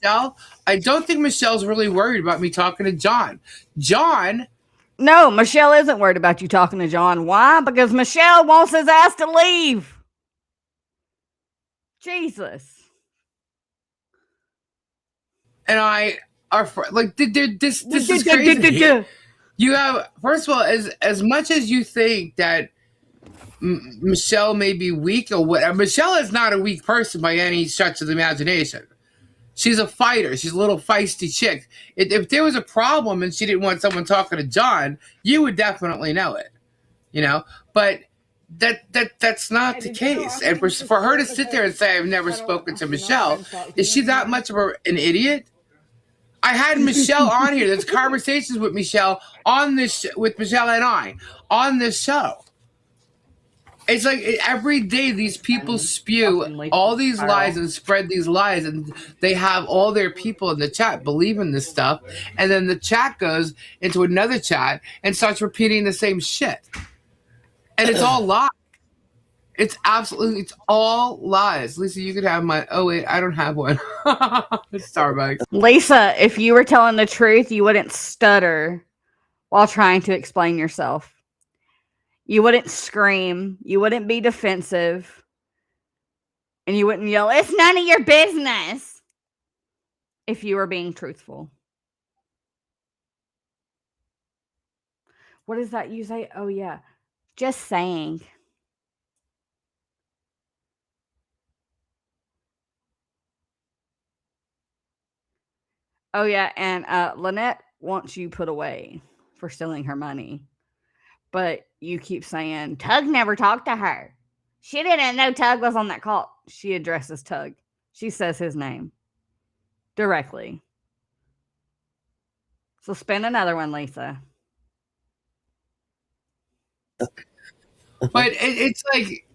Michelle. I don't think Michelle's really worried about me talking to John. John. No, Michelle isn't worried about you talking to John. Why? Because Michelle wants his ass to leave. Jesus. And I are like, this is crazy. You have, first of all, as much as you think that Michelle may be weak or whatever, Michelle is not a weak person by any stretch of the imagination. She's a fighter. She's a little feisty chick. If there was a problem and she didn't want someone talking to John, you would definitely know it, you know. But that's not the case. And for her to sit there and say, "I've never spoken to Michelle," is she that much of an idiot? I had Michelle on here. There's conversations with Michelle on this with Michelle and I on this show. It's like every day these people spew all these lies and spread these lies, and they have all their people in the chat believe in this stuff, and then the chat goes into another chat and starts repeating the same shit. And it's all lies. It's all lies. Lisa, you could have my, oh wait, I don't have one. Starbucks. Lisa, if you were telling the truth, you wouldn't stutter while trying to explain yourself. You wouldn't scream. You wouldn't be defensive. And you wouldn't yell, "It's none of your business," if you were being truthful. What is that you say? Oh, yeah. Just saying. Oh, yeah. And Lynette wants you put away for stealing her money. But you keep saying, Tug never talked to her. She didn't know Tug was on that call. She addresses Tug. She says his name directly. So spin another one, Lisa. But it's like,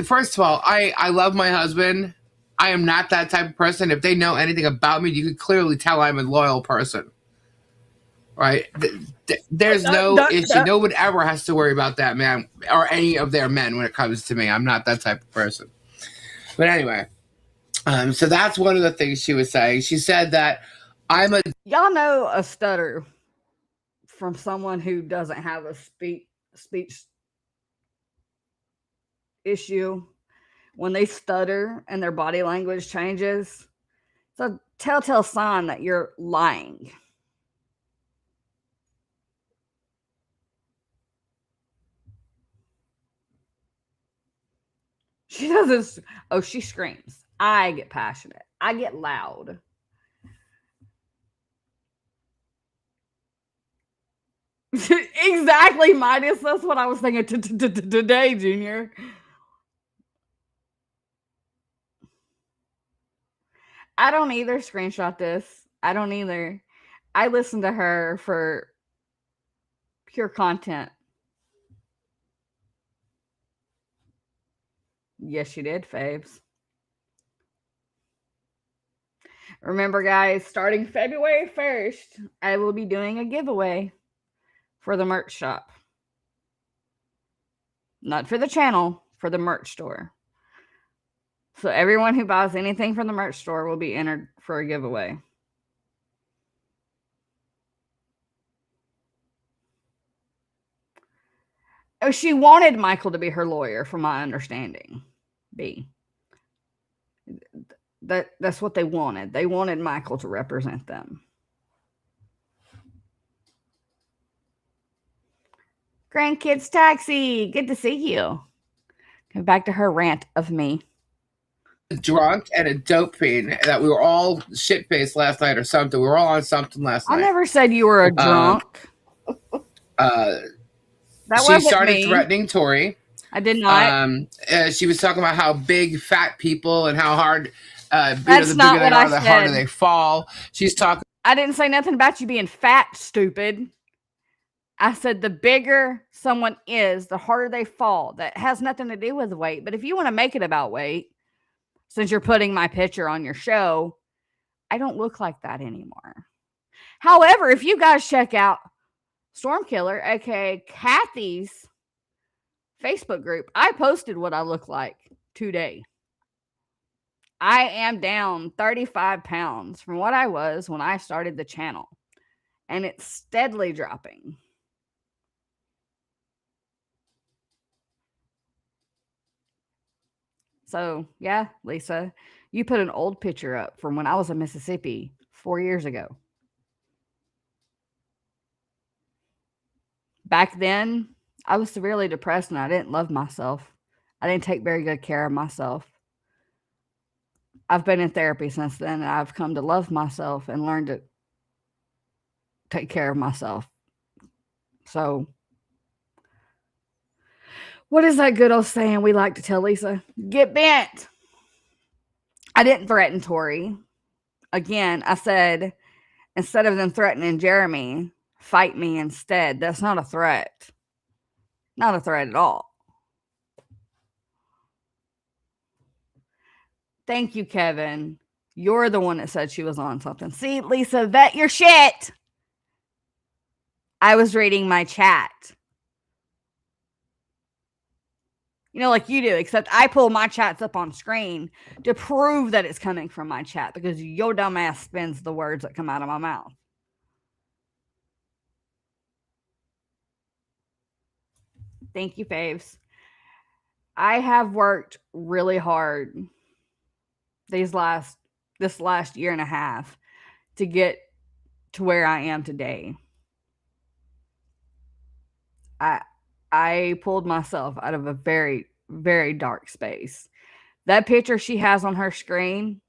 first of all, I love my husband. I am not that type of person. If they know anything about me, you can clearly tell I'm a loyal person. Right? There's no issue. No one ever has to worry about that man or any of their men when it comes to me. I'm not that type of person. But anyway, so that's one of the things she was saying. She said that I'm a... Y'all know a stutter from someone who doesn't have a speech issue. When they stutter and their body language changes, it's a telltale sign that you're lying. She doesn't. Oh, she screams. I get passionate. I get loud. Exactly, Midas. That's what I was thinking today, Junior. I don't either screenshot this. I don't either. I listen to her for pure content. Yes, she did, Fabes. Remember, guys, starting February 1st, I will be doing a giveaway for the merch shop. Not for the channel, for the merch store. So everyone who buys anything from the merch store will be entered for a giveaway. Oh, she wanted Michael to be her lawyer, from my understanding. That's what they wanted. They wanted Michael to represent them. Grandkids taxi, good to see you. Go back to her rant of me. Drunk and a dope fiend that we were all shit faced last night or something. We were all on something last night. I never said you were a drunk. That she wasn't started me. threatening Tori. I did not. She was talking about how big fat people and how hard That's the not bigger what they I are, the said. harder they fall. She's talking. I didn't say nothing about you being fat, stupid. I said the bigger someone is, the harder they fall. That has nothing to do with weight. But if you want to make it about weight, since you're putting my picture on your show, I don't look like that anymore. However, if you guys check out Stormkiller, aka Kathy's Facebook group, I posted what I look like today. I am down 35 pounds from what I was when I started the channel, and it's steadily dropping. So, yeah, Lisa, you put an old picture up from when I was in Mississippi 4 years ago. Back then, I was severely depressed and I didn't love myself. I didn't take very good care of myself. I've been in therapy since then, and I've come to love myself and learn to take care of myself. So, what is that good old saying we like to tell Lisa? Get bent. I didn't threaten Tori. Again, I said, instead of them threatening Jeremy, fight me instead. That's not a threat. Not a threat at all. Thank you, Kevin. You're the one that said she was on something. See, Lisa, vet your shit. I was reading my chat. You know, like you do, except I pull my chats up on screen to prove that it's coming from my chat because your dumb ass spins the words that come out of my mouth. Thank you, faves. I have worked really hard this last year and a half to get to where I am today. I pulled myself out of a very, very dark space. That picture she has on her screen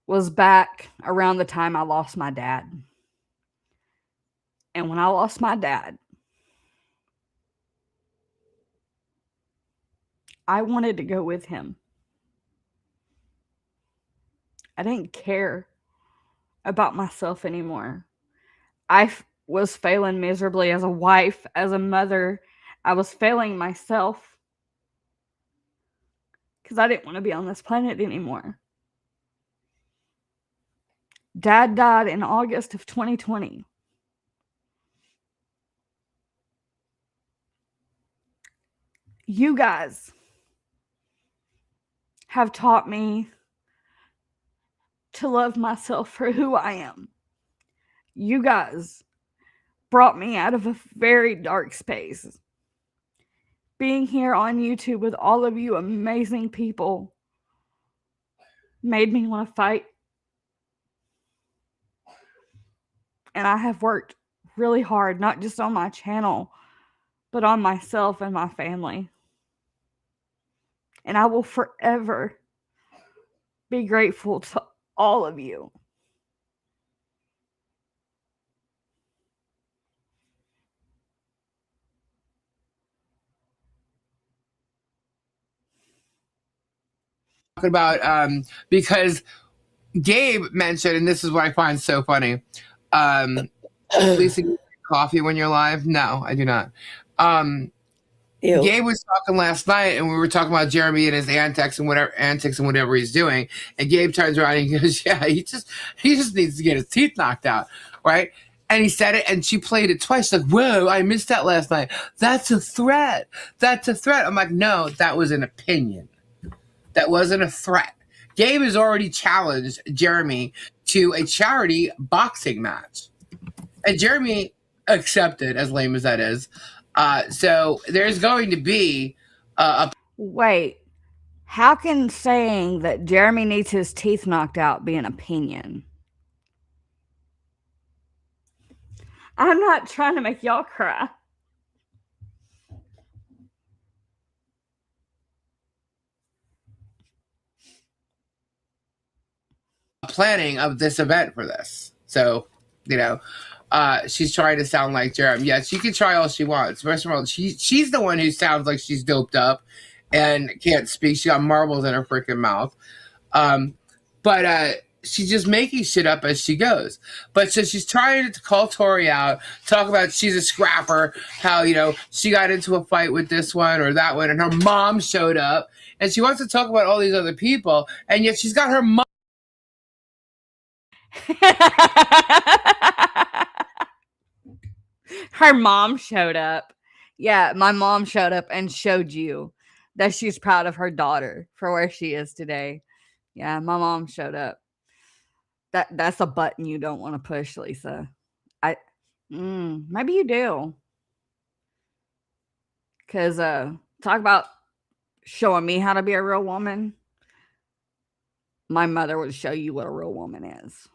was back around the time I lost my dad. And when I lost my dad, I wanted to go with him. I didn't care about myself anymore. I was failing miserably as a wife, as a mother. I was failing myself because I didn't want to be on this planet anymore. Dad died in August of 2020. You guys have taught me to love myself for who I am. You guys brought me out of a very dark space. Being here on YouTube with all of you amazing people made me want to fight. And I have worked really hard, not just on my channel, but on myself and my family. And I will forever be grateful to all of you. Talking about because Gabe mentioned, and this is what I find so funny. Lisa, you drink coffee when you're live? No, I do not. Ew. Gabe was talking last night, and we were talking about Jeremy and his antics and whatever he's doing. And Gabe turns around and he goes, "Yeah, he just needs to get his teeth knocked out, right?" And he said it, and she played it twice. Like, "Whoa, I missed that last night. That's a threat. That's a threat." I'm like, "No, that was an opinion. That wasn't a threat." Gabe has already challenged Jeremy to a charity boxing match, and Jeremy accepted, as lame as that is. So there's going to be a Wait, how can saying that Jeremy needs his teeth knocked out be an opinion? I'm not trying to make y'all cry. planning of this event for this. So, you know, she's trying to sound like Jeremy. Yeah, she can try all she wants. First of all, she's the one who sounds like she's doped up and can't speak. She got marbles in her freaking mouth. But she's just making shit up as she goes. But so she's trying to call Tori out, talk about she's a scrapper, how, she got into a fight with this one or that one, and her mom showed up. And she wants to talk about all these other people, and yet she's got her mom. Her mom showed up. Yeah, my mom showed up and showed you that she's proud of her daughter for where she is today. Yeah, my mom showed up. That's a button you don't want to push, Lisa. Maybe you do. Cause talk about showing me how to be a real woman. My mother would show you what a real woman is.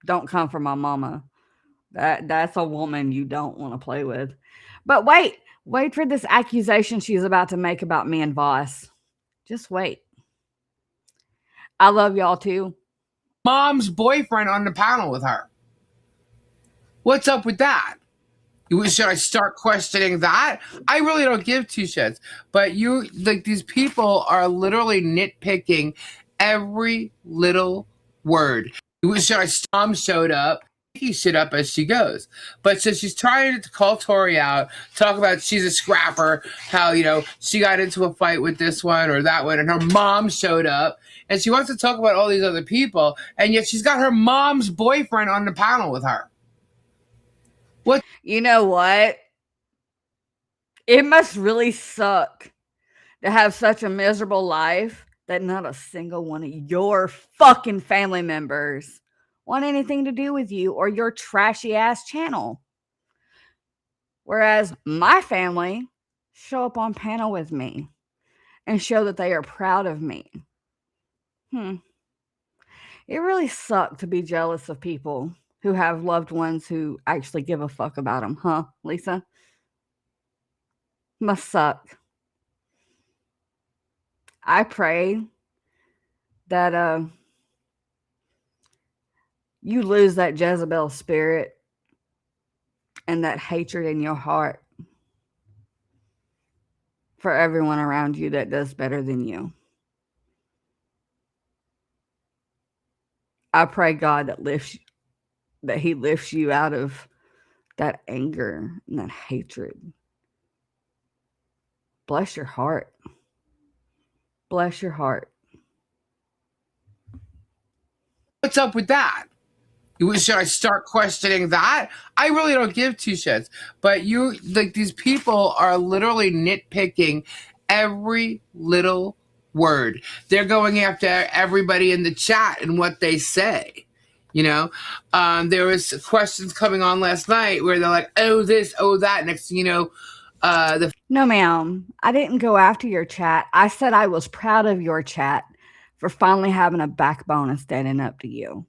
Don't come for my mama. That's a woman you don't want to play with. But wait for this accusation she's about to make about me and Voss. Just wait. I love y'all too. Mom's boyfriend on the panel with her. What's up with that? Should I start questioning that? I really don't give two shits. But these people are literally nitpicking every little word. Should I Mom showed up, making shit up as she goes. But so she's trying to call Tori out, talk about she's a scrapper, how, she got into a fight with this one or that one, and her mom showed up. And she wants to talk about all these other people, and yet she's got her mom's boyfriend on the panel with her. What? You know what? It must really suck to have such a miserable life that not a single one of your fucking family members want anything to do with you or your trashy ass channel. Whereas my family show up on panel with me and show that they are proud of me. It really sucked to be jealous of people who have loved ones who actually give a fuck about them, huh, Lisa? Must suck. I pray that you lose that Jezebel spirit and that hatred in your heart for everyone around you that does better than you. I pray God that he lifts you out of that anger and that hatred. Bless your heart. Bless your heart. What's up with that? Should I start questioning that? I really don't give two shits. But these people are literally nitpicking every little word. They're going after everybody in the chat and what they say. There was questions coming on last night where they're like, "Oh this, oh that." Next thing you know, No, ma'am. I didn't go after your chat. I said I was proud of your chat for finally having a backbone and standing up to you.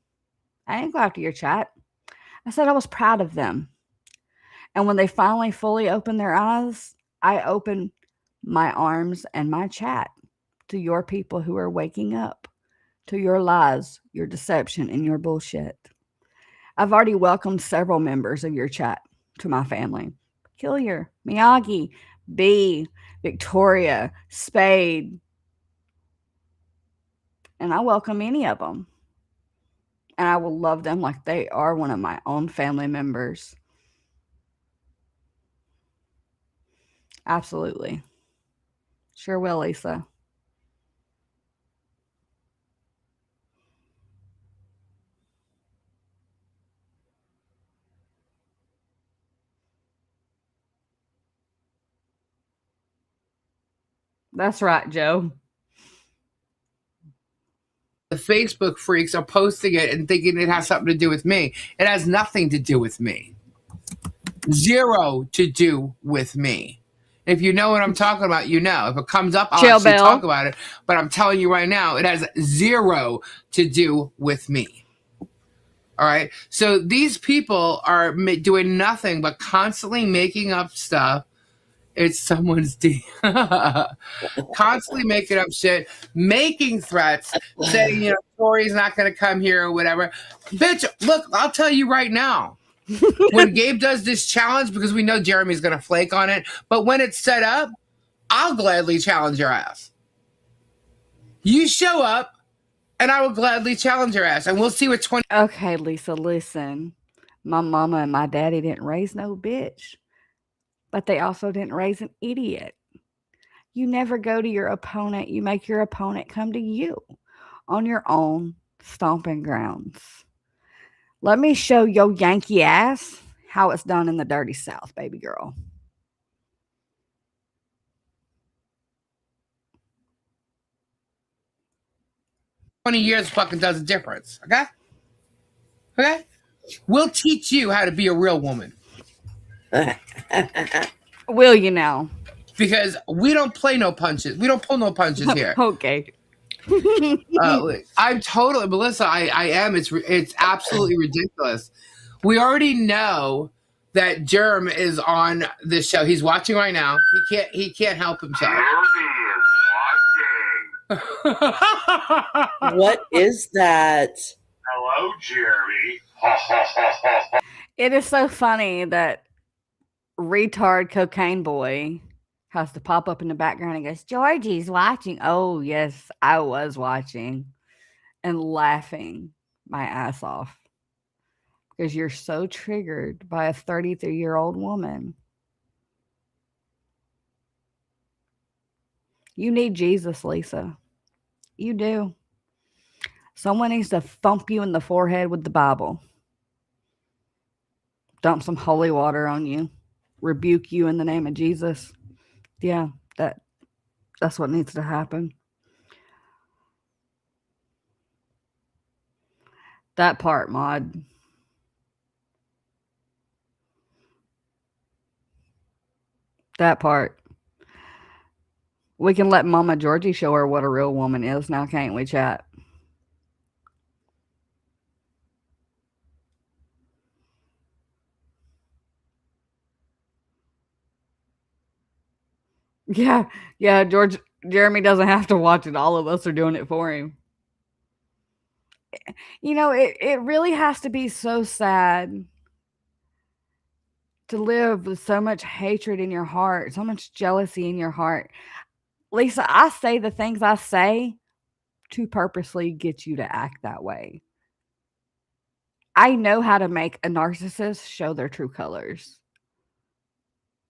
I didn't go after your chat. I said I was proud of them. And when they finally fully opened their eyes, I opened my arms and my chat to your people who are waking up to your lies, your deception, and your bullshit. I've already welcomed several members of your chat to my family. Peculiar, Miyagi, B, Victoria, Spade. And I welcome any of them. And I will love them like they are one of my own family members. Absolutely. Sure will, Lisa. That's right, Joe. The Facebook freaks are posting it and thinking it has something to do with me. It has nothing to do with me. Zero to do with me. If you know what I'm talking about, you know. If it comes up, I'll Chill, actually talk Bill. about it. But I'm telling you right now, it has zero to do with me. All right. So these people are doing nothing but constantly making up stuff. It's someone's constantly making up shit, making threats, saying, Tori's not going to come here or whatever. Bitch, look, I'll tell you right now. When Gabe does this challenge, because we know Jeremy's going to flake on it, but when it's set up, I'll gladly challenge your ass. You show up, and I will gladly challenge your ass, and we'll see what 20. Okay, Lisa, listen. My mama and my daddy didn't raise no bitch, but they also didn't raise an idiot. You never go to your opponent, you make your opponent come to you on your own stomping grounds. Let me show your Yankee ass how it's done in the dirty South, baby girl. 20 years fucking does a difference, okay? Okay? We'll teach you how to be a real woman. Will you now? Because we don't play no punches. We don't pull no punches here. Okay. I'm totally, Melissa, I am. It's absolutely ridiculous. We already know that Germ is on this show. He's watching right now. He can't help himself. Jeremy is watching. What is that? Hello, Jeremy. It is so funny that retard cocaine boy has to pop up in the background and goes, Georgie's watching. Oh, yes, I was watching and laughing my ass off because you're so triggered by a 33-year-old woman. You need Jesus, Lisa. You do. Someone needs to thump you in the forehead with the Bible. Dump some holy water on you. Rebuke you in the name of Jesus. Yeah, that's what needs to happen. That part, Maud. That part. We can let Mama Georgie show her what a real woman is now, can't we, chat? Yeah, Jeremy doesn't have to watch it. All of us are doing it for him. It really has to be so sad to live with so much hatred in your heart, so much jealousy in your heart. Lisa, I say the things I say to purposely get you to act that way. I know how to make a narcissist show their true colors.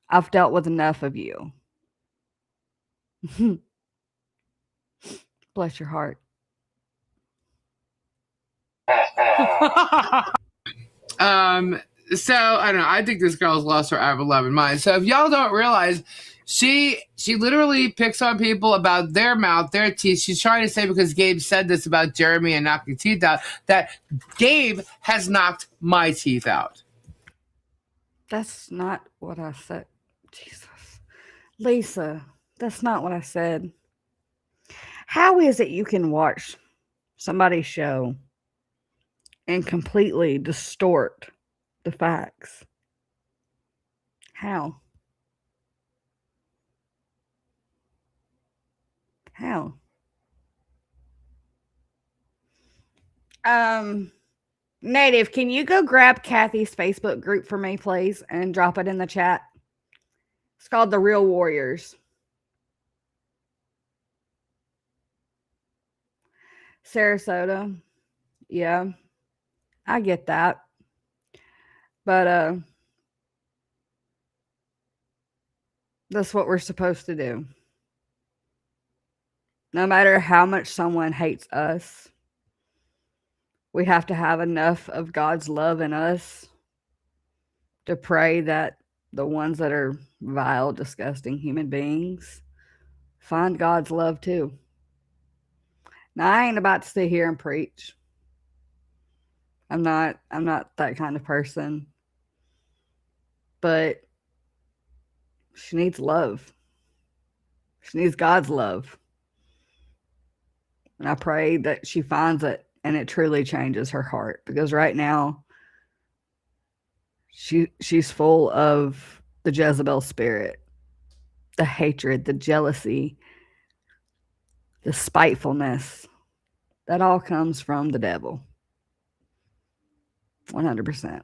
I've dealt with enough of you. Bless your heart. So I don't know. I think this girl's lost her ever loving mind. So if y'all don't realize, she literally picks on people about their mouth, their teeth. She's trying to say, because Gabe said this about Jeremy and knocking teeth out, that Gabe has knocked my teeth out. That's not what I said. Jesus. Lisa, that's not what I said. How is it you can watch somebody's show and completely distort the facts? How? How? Native, can you go grab Kathy's Facebook group for me, please, and drop it in the chat? It's called The Real Warriors. Sarasota. Yeah, I get that. But That's what we're supposed to do. No matter how much someone hates us, we have to have enough of God's love in us to pray that the ones that are vile, disgusting human beings find God's love too. Now, I ain't about to sit here and preach. I'm not that kind of person. But she needs love. She needs God's love. And I pray that she finds it and it truly changes her heart, because right now she's full of the Jezebel spirit, the hatred, the jealousy, the spitefulness. That all comes from the devil. 100%.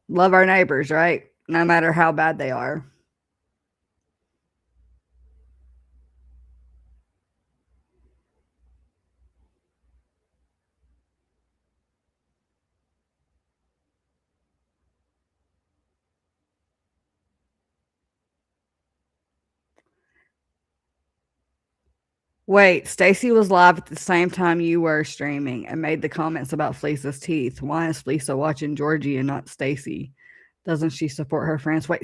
Love our neighbors, right? No matter how bad they are. Wait, Stacy was live at the same time you were streaming and made the comments about Fleeca's teeth. Why is Fleeca watching Georgie and not Stacy? Doesn't she support her friends? Wait,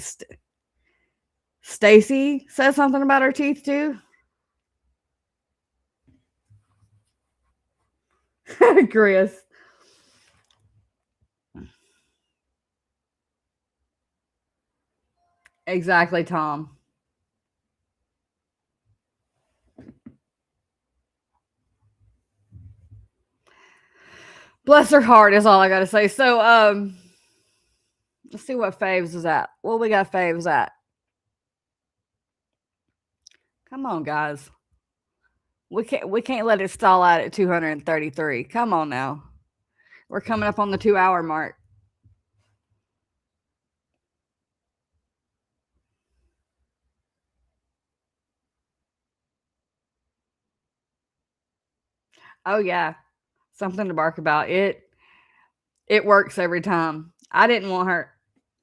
Stacy said something about her teeth too? Chris. Exactly, Tom. Bless her heart is all I gotta say. So let's see what Faves is at. What we got Faves at? Come on, guys. We can't let it stall out at 233. Come on now. We're coming up on the 2-hour mark. Oh yeah. Something to bark about. It works every time. I didn't want her.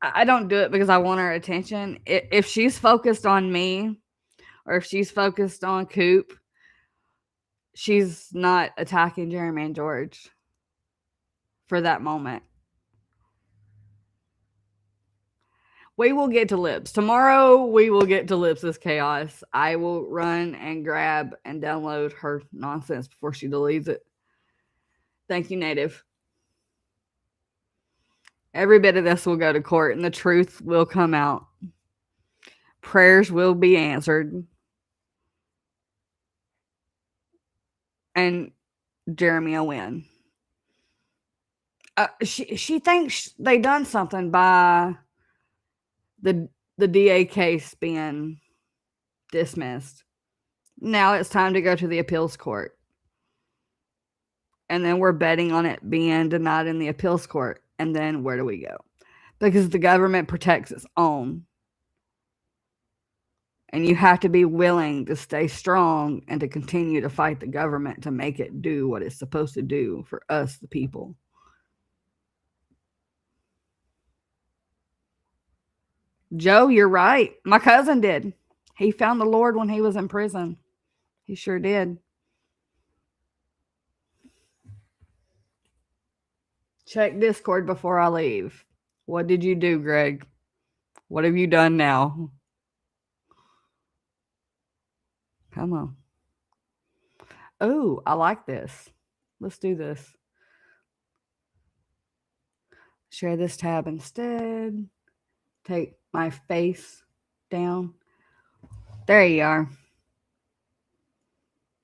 I don't do it because I want her attention. If she's focused on me, or if she's focused on Coop, she's not attacking Jeremy and George for that moment. We will get to Lips. Tomorrow, we will get to Lips' chaos. I will run and grab and download her nonsense before she deletes it. Thank you, Native. Every bit of this will go to court, and the truth will come out. Prayers will be answered. And Jeremy will win. She thinks they done something by the DA case being dismissed. Now it's time to go to the appeals court. And then we're betting on it being denied in the appeals court. And then where do we go? Because the government protects its own. And you have to be willing to stay strong and to continue to fight the government to make it do what it's supposed to do for us, the people. Joe, you're right. My cousin did. He found the Lord when he was in prison. He sure did. Check Discord before I leave. What did you do, Greg? What have you done now? Come on. Oh, I like this. Let's do this. Share this tab instead. Take my face down. There you are.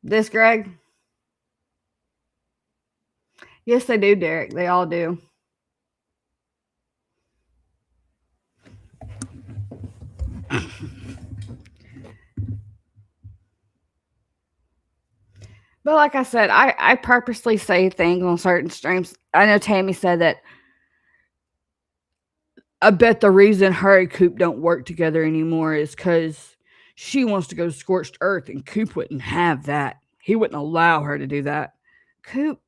This, Greg? Yes, they do, Derek. They all do. But like I said, I purposely say things on certain streams. I know Tammy said that I bet the reason her and Coop don't work together anymore is because she wants to go to Scorched Earth, and Coop wouldn't have that. He wouldn't allow her to do that. Coop,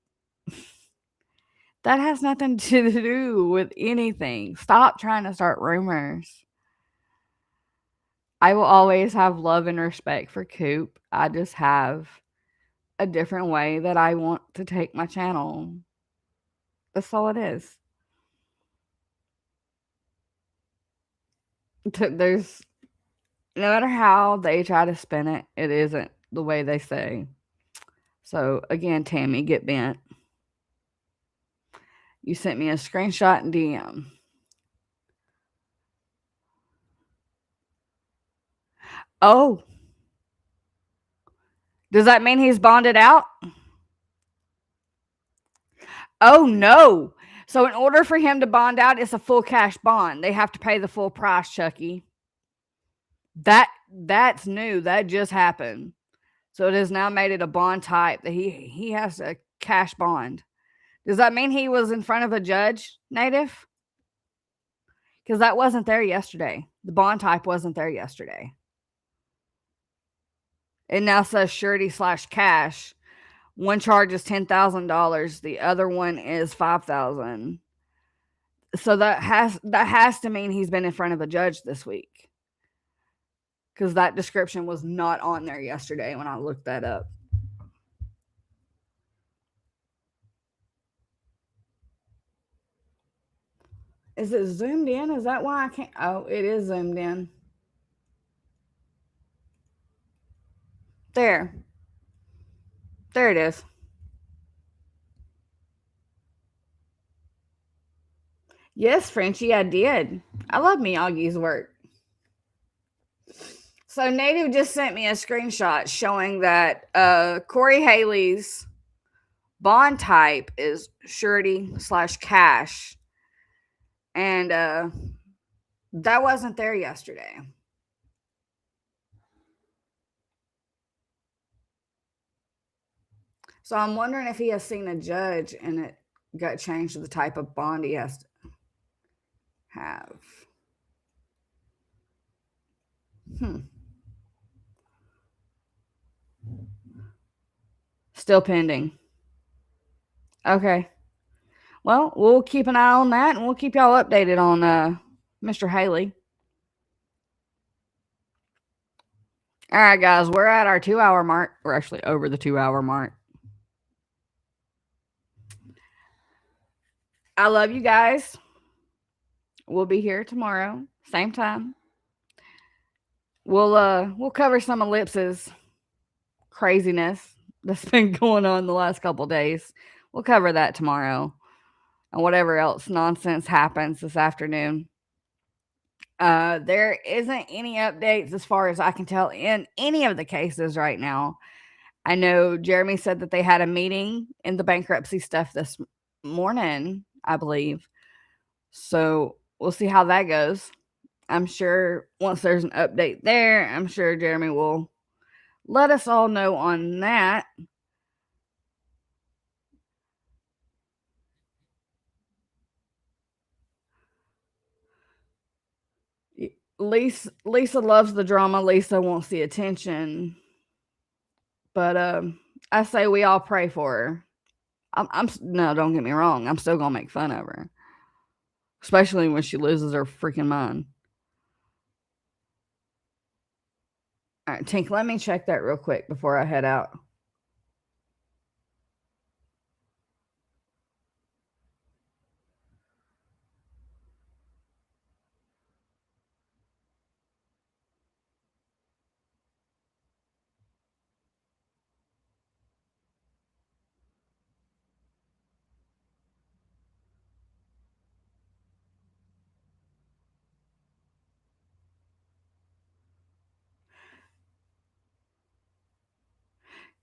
that has nothing to do with anything. Stop trying to start rumors. I will always have love and respect for Coop. I just have a different way that I want to take my channel. That's all it is. There's no matter how they try to spin it, it isn't the way they say. So again, Tammy, get bent. You sent me a screenshot and DM. Oh. Does that mean he's bonded out? Oh no. So in order for him to bond out, it's a full cash bond. They have to pay the full price, Chucky. That's new. That just happened. So it has now made it a bond type that he has a cash bond. Does that mean he was in front of a judge, Native? Because that wasn't there yesterday. The bond type wasn't there yesterday. It now says surety / cash. One charge is $10,000. The other one is $5,000. So that has to mean he's been in front of a judge this week. Because that description was not on there yesterday when I looked that up. Is it zoomed in? Is that why I can't? Oh, it is zoomed in. There. There it is. Yes, Frenchie, I did. I love Miyagi's work. So Native just sent me a screenshot showing that Corey Haley's bond type is surety / cash. And that wasn't there yesterday. So I'm wondering if he has seen a judge and it got changed to the type of bond he has to have. Still pending. Okay. Well, we'll keep an eye on that and we'll keep y'all updated on Mr. Haley. All right, guys, we're at our 2-hour mark. We're actually over the 2-hour mark. I love you guys. We'll be here tomorrow, same time. We'll cover some ellipses craziness that's been going on the last couple days. We'll cover that tomorrow. And whatever else nonsense happens this afternoon. There isn't any updates as far as I can tell in any of the cases right now. I know Jeremy said that they had a meeting in the bankruptcy stuff this morning, I believe. So we'll see how that goes. I'm sure once there's an update there, I'm sure Jeremy will let us all know on that. Lisa loves the drama. Lisa wants the attention. But I say we all pray for her. No, don't get me wrong. I'm still gonna make fun of her, especially when she loses her freaking mind. All right, Tink, let me check that real quick before I head out.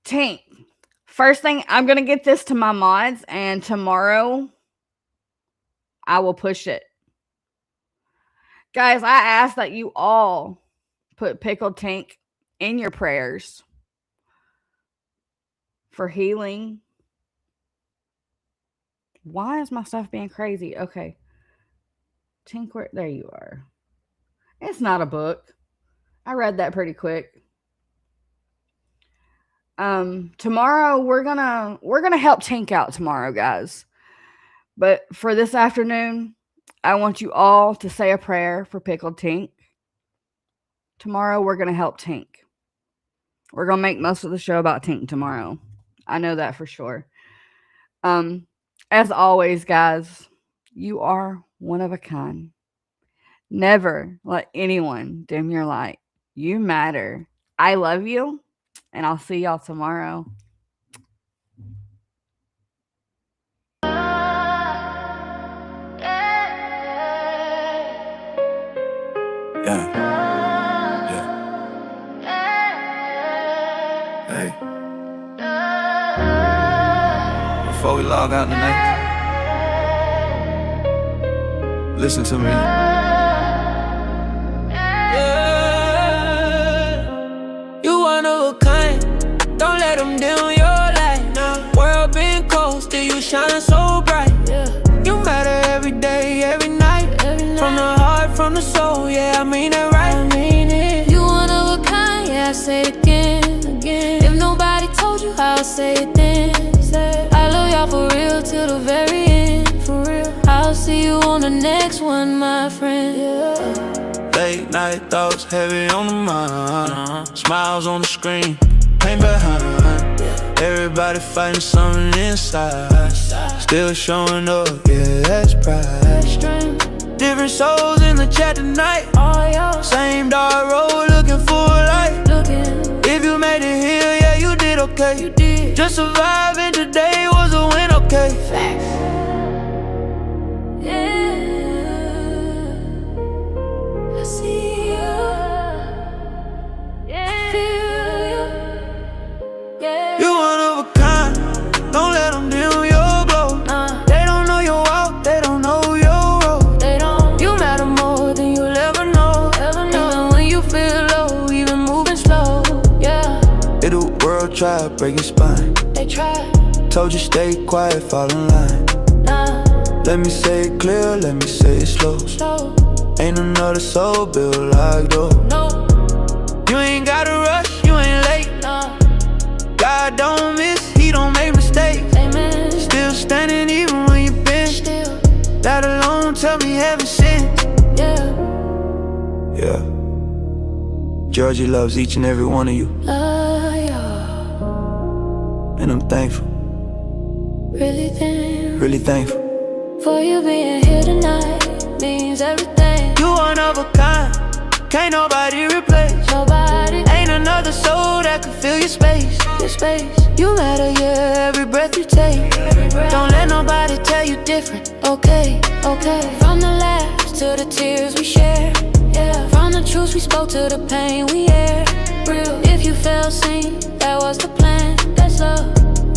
Tink, first thing, I'm going to get this to my mods, and tomorrow I will push it. Guys, I ask that you all put Pickled Tink in your prayers for healing. Why is my stuff being crazy? Okay. Tink, there you are. It's not a book. I read that pretty quick. Tomorrow we're gonna help Tink out tomorrow, guys. But for this afternoon, I want you all to say a prayer for Pickled Tink. tomorrow we're going to help Tink. We're going to make most of the show about Tink tomorrow. I know that for sure. As always, guys, you are one of a kind. Never let anyone dim your light. You matter. I love you, and I'll see y'all tomorrow. Yeah. Hey. Before we log out tonight, listen to me. You one of a kind. Don't let them dim your light. World been cold, still you shine so bright. You matter every day, every night. From the heart, from the soul, yeah, I mean it right. You one of a kind, yeah, I say it again. If nobody told you, I'll say it then. I love y'all for real till the very end. For real, I'll see you on the next one, my friend. Late night thoughts heavy on the mind. Smiles on the screen, pain behind. Everybody fighting something inside. Still showing up, yeah, that's pride. Different souls in the chat tonight. Same dark road looking for a light. If you made it here, yeah, you did okay. Just surviving today was a win, okay. I see you. I feel you. You one of a kind. Don't let them dim your glow. They don't know your walk, they don't know your road. You matter more than you'll ever know. Even when you feel low, even moving slow. Yeah, It'll world try to break your spine. they try. Told you stay quiet, fall in line. Let me say it clear, let me say it slow. Ain't another soul built like though. No, You ain't gotta rush, you ain't late. God don't miss, he don't make mistakes. amen. Still standing even when you been. Still, That alone tell me heaven sent. yeah. Yeah. Georgie loves each and every one of you, Love y'all. and I'm thankful, Really think really thankful. for you being here tonight means everything. You one of a kind, can't nobody replace. Nobody, Ain't another soul that could fill your space. your space. You matter, yeah, every breath you take. Don't let nobody tell you different. Okay, okay. From the laughs to the tears we share. Yeah, from the truths we spoke to the pain we air. Real, if you felt seen, that was the plan. That's love.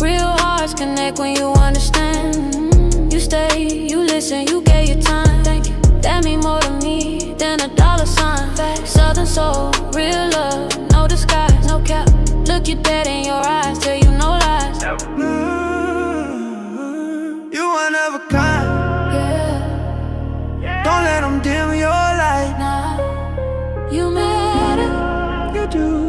Real hearts connect when you understand. You stay, you listen, you gave your time. Thank you. That mean more to me than a dollar sign. Southern soul, real love, no disguise, no cap. Look you dead in your eyes, tell you no lies. You one of a kind. Don't let them dim your light. Nah, you matter. You do.